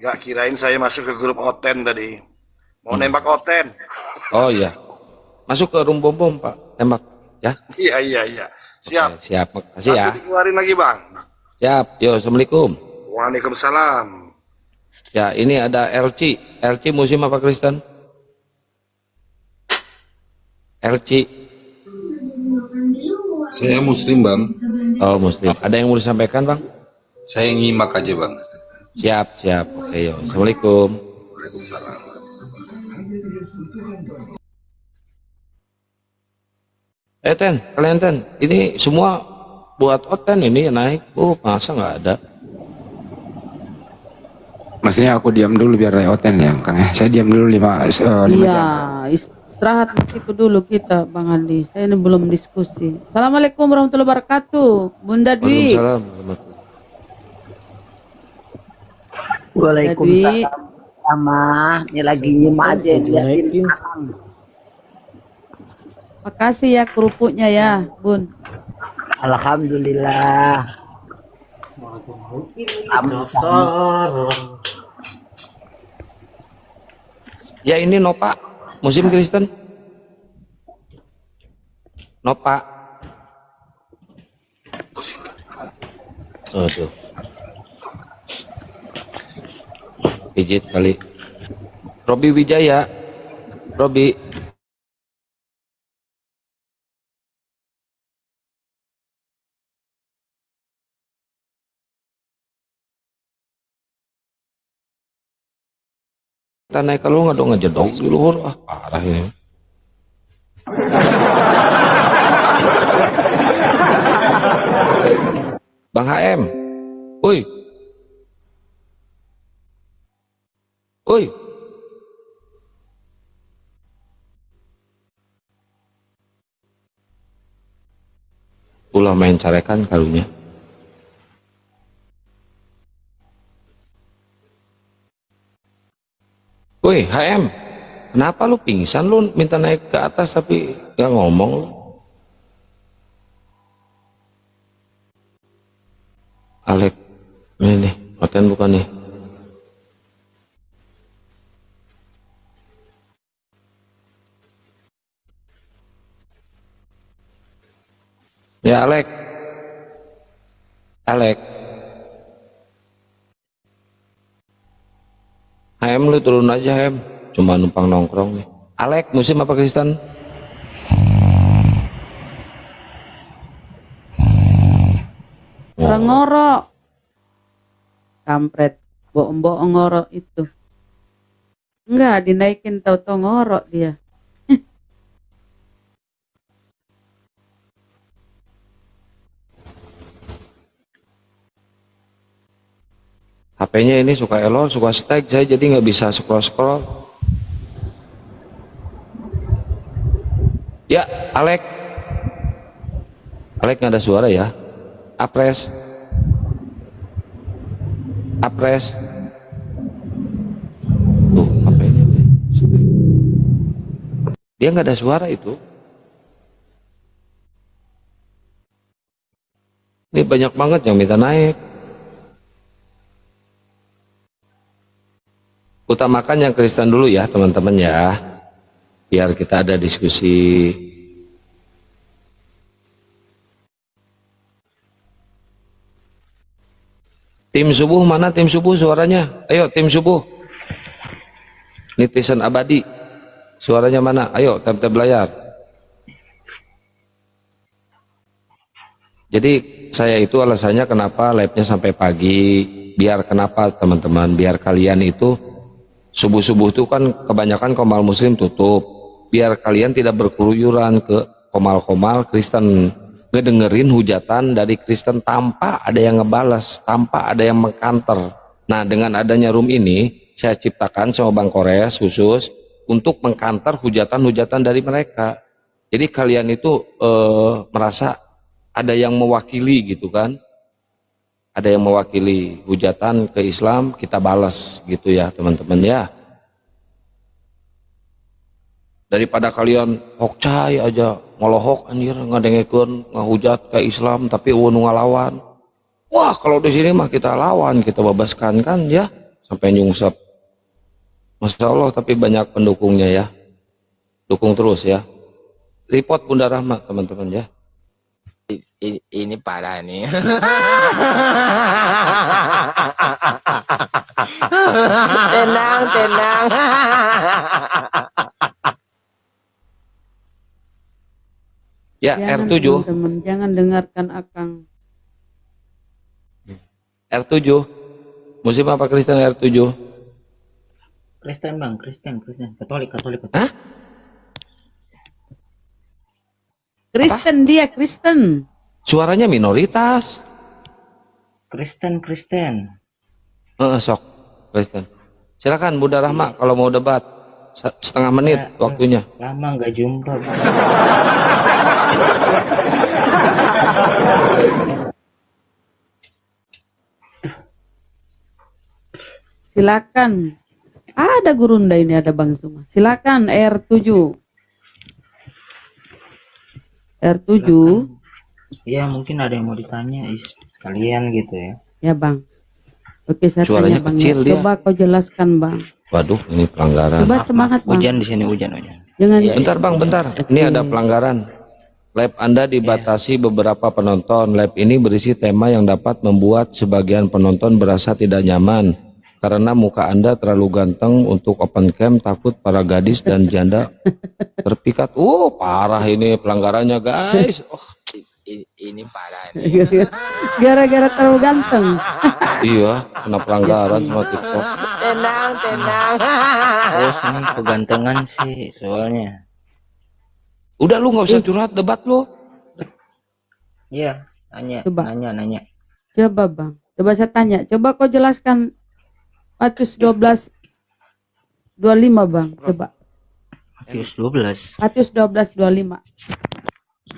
Gak kirain saya masuk ke grup Oten tadi. Mau nembak Oten. Oh iya. Masuk ke room bom Pak, tembak ya. Iya. Siap. Oke, siap, makasih ya. Nanti dikeluarin lagi Bang. Siap. Yo, Assalamualaikum. Waalaikumsalam. Ya, ini ada LC. LC musim apa Kristen? LC. Saya Muslim Bang. Oh Muslim. Ada yang mau disampaikan Bang? Saya nyimak aja Bang. Siap. Oke, yo. Assalamualaikum. Waalaikumsalam. Kalian ini semua buat Oten ini naik. Masa nggak ada? Maksudnya aku diam dulu biar Oten ya, Kang. Saya diam dulu 5 jam. Iya, istirahat itu dulu kita, Bang Andi. Saya ini belum diskusi. Assalamualaikum warahmatullahi wabarakatuh, Bunda Dwi. Waalaikumsalam. Sama, ini lagi nyimak aja liatin Akang. Makasih ya kerupuknya ya, Bun. Alhamdulillah. Ya ini Nopa, musim Kristen. Nopa. Aduh. Pijit kali. Robi Wijaya. Robi. Kita naik kalau nggak dong ngejedok luhur, parah ini. Bang HM, woi, ulah main carekan karunya. Woi HM, kenapa lu pingsan, lu minta naik ke atas tapi gak ngomong lu? Alek, ini nih, Oten bukan nih. Ya Alek. HM lu turun aja HM, cuma numpang nongkrong nih. Alek, musim apa Kristen? Orang ngorok. Kampret, bohong-bohong ngorok itu. Enggak, dinaikin tau-tau ngorok dia. HP-nya ini suka error, suka stuck, saya jadi nggak bisa scroll-scroll. Ya, Alek nggak ada suara ya. Apres. Tuh, HP-nya dia nggak ada suara itu. Ini banyak banget yang minta naik. Utamakan yang Kristen dulu ya teman-teman ya, biar kita ada diskusi. Tim subuh mana? Tim subuh suaranya? Ayo tim subuh. Netizen abadi. Suaranya mana? Ayo tap-tap layar. Jadi saya itu alasannya kenapa live-nya sampai pagi. Biar kenapa teman-teman? Biar kalian itu subuh-subuh itu kan kebanyakan komal muslim tutup. Biar kalian tidak berkeluyuran ke komal-komal Kristen, ngedengerin hujatan dari Kristen tanpa ada yang ngebalas, tanpa ada yang mengkanter. Nah, dengan adanya room ini saya ciptakan sama Bang Kores khusus untuk mengkanter hujatan-hujatan dari mereka. Jadi kalian itu merasa ada yang mewakili gitu kan, ada yang mewakili hujatan ke Islam, kita balas gitu ya teman-teman ya. Daripada kalian hokcai aja ngolohok anjir ngadengekeun ngahujat ke Islam tapi nu ngalawan. Wah, kalau di sini mah kita lawan, kita babaskan kan ya sampai nyungsep. Masya Allah, tapi banyak pendukungnya ya. Dukung terus ya. Report Bunda Rahma teman-teman ya. Ini parah nih. Tenang, tenang. Ya, Jangan, R7. teman-teman, jangan dengarkan Akang. R7. Muslim apa Kristen R7? Kristen bang, Kristen, Katolik. Hah? Kristen dia, Kristen. Suaranya minoritas. Kristen. Sok, Kristen. Silakan Bunda Rahma kalau mau debat. Setengah menit waktunya. Lama nggak jumpa. Silakan. Ada Gurunda ini, ada Bang Suma. Silakan R7. R7. Ya mungkin ada yang mau ditanya sekalian gitu ya. Ya Bang. Oke, saya Suaranya tanya Bang. kecil dia. Coba kau jelaskan Bang. Waduh, ini pelanggaran. Coba semangat Bang. Hujan di sini, hujan. Jangan. Bentar Bang, bentar. Ini ada pelanggaran. Live Anda dibatasi beberapa penonton. Live ini berisi tema yang dapat membuat sebagian penonton berasa tidak nyaman. Karena muka Anda terlalu ganteng untuk open cam, takut para gadis dan janda terpikat. Parah ini pelanggarannya guys. Ini parah nih. Gara-gara terlalu ganteng. Iya, kena pelanggaran sama TikTok. Tenang. Terus ini kegantengan sih soalnya. Udah lu nggak usah curhat, debat lu. Iya, nanya. Coba Bang, coba saya tanya. Coba kau jelaskan Matius 12:25 Bang, coba. Matius 12. Matius 12:25.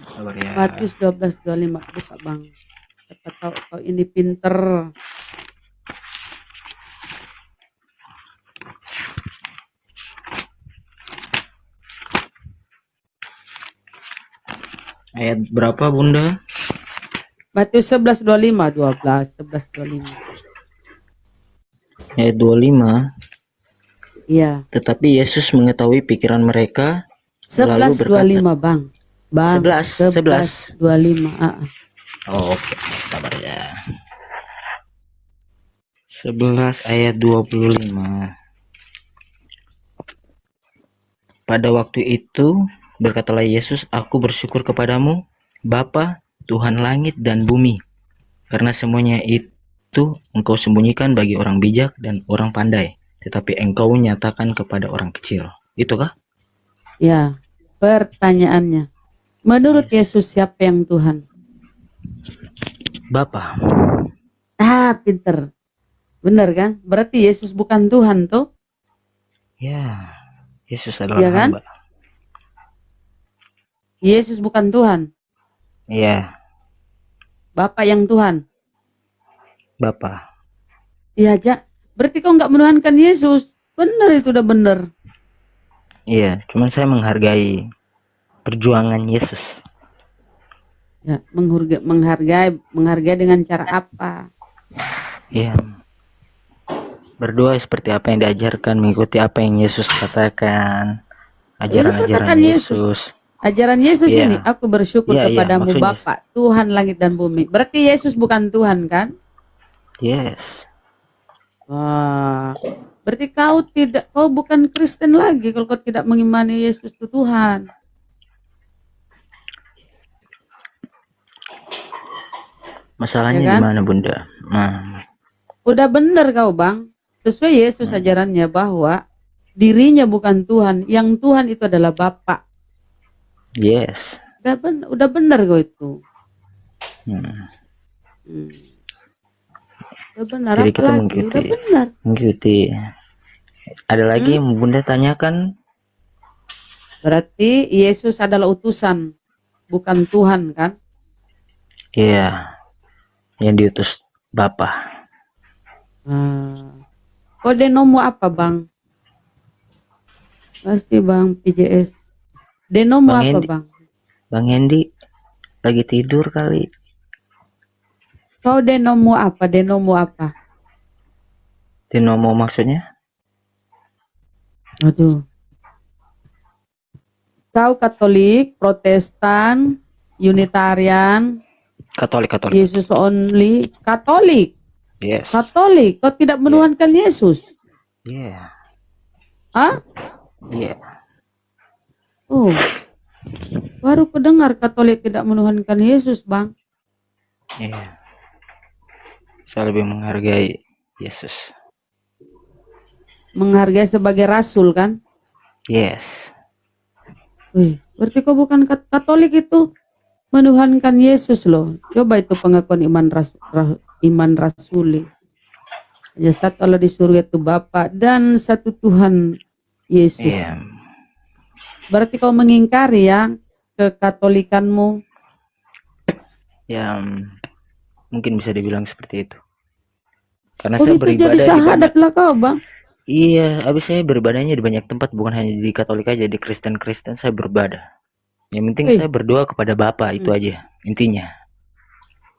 Sabar ya. Matius 12:25 buka Bang. Siapa tahu kau ini pinter. Ayat berapa Bunda? Matius 11:25, 11:25. Ayat 25. Iya. Tetapi Yesus mengetahui pikiran mereka. 11:25 Bang. 11:25. Oh, oke, sabar ya. 11 ayat 25. Pada waktu itu berkatalah Yesus, aku bersyukur kepadamu, Bapa, Tuhan langit dan bumi, karena semuanya itu engkau sembunyikan bagi orang bijak dan orang pandai, tetapi engkau nyatakan kepada orang kecil. Itukah? Ya, pertanyaannya. Menurut Yesus siapa yang Tuhan? Bapa. Pinter. Benar kan? Berarti Yesus bukan Tuhan tuh? Ya, Yesus adalah kan? hamba. Yesus bukan Tuhan. Iya. Bapak yang Tuhan. Bapa. Iya aja. Berarti kau nggak menuhankan Yesus. Benar, itu udah benar. Iya, cuman saya menghargai perjuangan Yesus. Ya, menghargai dengan cara apa? Iya. Berdoa seperti apa yang diajarkan, mengikuti apa yang Yesus katakan. Ajaran-ajaran Yesus. Ajaran Yesus ini, aku bersyukur kepadamu maksudnya. Bapa, Tuhan langit dan bumi. Berarti Yesus bukan Tuhan kan? Yes. Wah, berarti kau bukan Kristen lagi kalau kau tidak mengimani Yesus itu Tuhan. Masalahnya Ya kan? di mana, Bunda? Nah, Udah benar kau Bang. Sesuai Yesus ajarannya bahwa dirinya bukan Tuhan, yang Tuhan itu adalah Bapa. yes. Udah benar kau itu. Hmm. Udah benar, Jadi apa kita lagi? Udah benar. mengikuti. Ada lagi yang Bunda tanyakan? Berarti Yesus adalah utusan, bukan Tuhan kan? Iya. Yang diutus Bapa. Kode nomo apa Bang? Pasti Bang PJS. Denomo Bang apa Hendi. Bang? Bang Hendi lagi tidur kali. Kau denomo apa? Denomo apa? Dinomo maksudnya? Aduh. Kau Katolik, Protestan, Unitarian, Katolik. Yesus only, Katolik. Yes. Katolik, kau tidak menuhankan Yesus. Yeah. Hah? Yeah. Oh. Baru kudengar Katolik tidak menuhankan Yesus, Bang. Iya. Saya lebih menghargai Yesus. Menghargai sebagai rasul kan? Yes. Wih, berarti kau bukan Katolik itu menuhankan Yesus loh. Coba itu pengakuan iman rasuli. Hanya satu Allah di surga itu Bapa dan satu Tuhan Yesus. Iya. Berarti kau mengingkari ya kekatolikanmu. Ya, mungkin bisa dibilang seperti itu. Karena Oh saya itu beribadah jadi syahadat lah kau Bang. Iya, habis saya beribadahnya di banyak tempat, bukan hanya di Katolik aja, di Kristen saya beribadah. Yang penting saya berdoa kepada Bapa, itu aja intinya.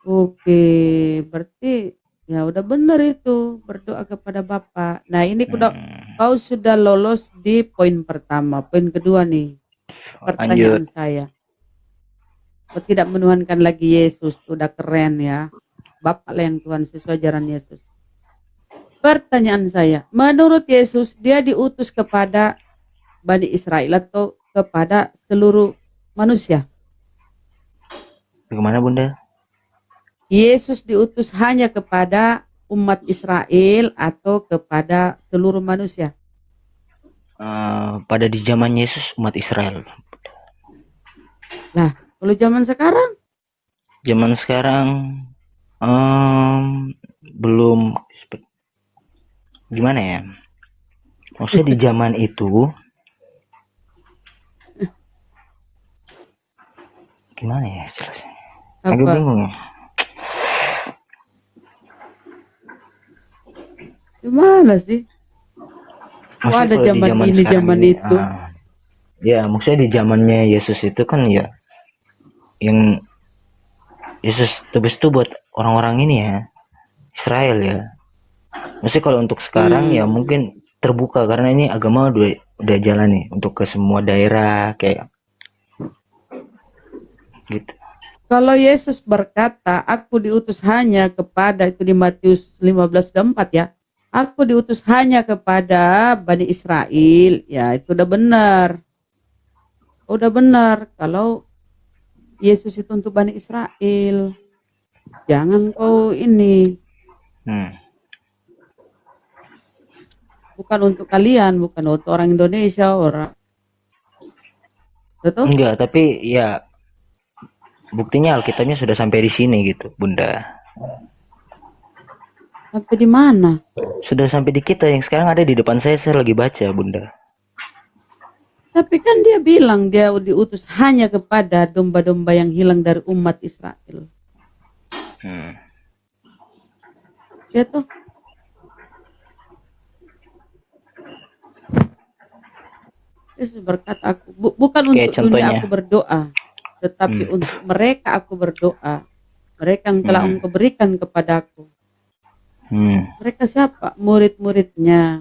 Oke, berarti ya udah benar itu berdoa kepada Bapa. Nah ini kau sudah lolos di poin pertama. Poin kedua nih, pertanyaan saya. Kau tidak menuhankan lagi Yesus, udah keren ya. Bapa lah yang Tuhan sesuai ajaran Yesus. Pertanyaan saya, menurut Yesus dia diutus kepada Bani Israel atau kepada seluruh manusia? Bagaimana Bunda? Yesus diutus hanya kepada umat Israel atau kepada seluruh manusia? Pada di zaman Yesus umat Israel. Nah, kalau zaman sekarang? Zaman sekarang belum, gimana ya? Maksudnya di zaman itu gimana ya jelasnya? Agak bingung ya. Gimana sih? Oh, ada zaman ini, zaman itu. Ya, maksudnya di zamannya Yesus itu kan ya, yang Yesus tebus itu buat orang-orang ini ya, Israel ya. Maksudnya kalau untuk sekarang ya mungkin terbuka karena ini agama udah jalan nih untuk ke semua daerah kayak gitu. Kalau Yesus berkata, aku diutus hanya kepada, itu di Matius 15:4 ya. Aku diutus hanya kepada Bani Israel. Ya, itu udah benar. Udah benar. Kalau Yesus itu untuk Bani Israel. Jangan kau ini. Bukan untuk kalian, bukan untuk orang Indonesia, orang. Betul? Enggak, tapi ya buktinya Alkitabnya sudah sampai di sini gitu, Bunda. Sampai di mana? Sudah sampai di kita yang sekarang ada di depan saya lagi baca, Bunda. Tapi kan dia bilang dia diutus hanya kepada domba-domba yang hilang dari umat Israel. Ya toh? Yesus berkata aku bukan untuk dunia aku berdoa, tetapi untuk mereka aku berdoa. Mereka yang telah Engkau berikan kepadaku. Mereka siapa? Murid-muridnya.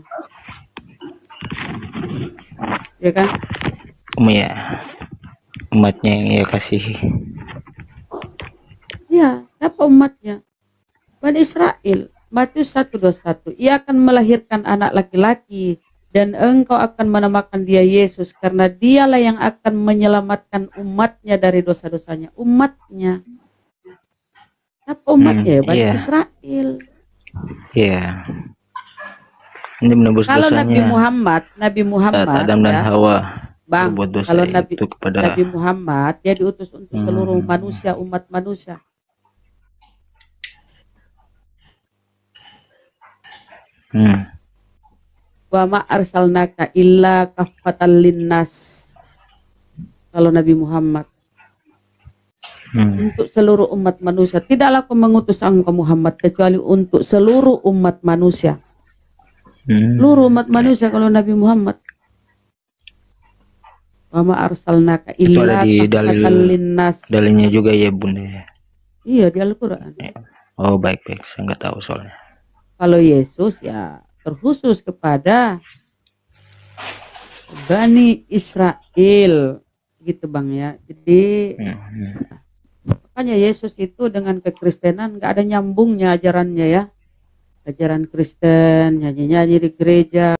Ya kan? Ya, umatnya yang ia kasihi. Ya, siapa umatnya? Bani Israel. Matius 1:21, ia akan melahirkan anak laki-laki dan engkau akan menamakan dia Yesus karena dialah yang akan menyelamatkan umatnya dari dosa-dosanya. Umatnya. Apa umatnya? Bani Israel. Iya. Ini menebus Kalau dosanya. Nabi Muhammad saat Adam dan ya, Hawa Bang, berbuat dosa kalau itu kepada Nabi Muhammad dia diutus untuk seluruh manusia, umat manusia. Wa ma arsalnaka illa kaffatan linnas. Kalau Nabi Muhammad untuk seluruh umat manusia, tidaklah aku mengutus engkau Muhammad kecuali untuk seluruh umat manusia. Seluruh umat manusia kalau Nabi Muhammad. Wa ma arsalnaka illa kaffatan linnas. Dalilnya juga ya Bunda ya. Iya di Al-Qur'an. Oh baik, saya nggak tahu soalnya. Kalau Yesus ya terkhusus kepada Bani Israel gitu Bang ya. Jadi makanya Yesus itu dengan kekristenan nggak ada nyambungnya ajarannya ya. Ajaran Kristen, nyanyi-nyanyi di gereja.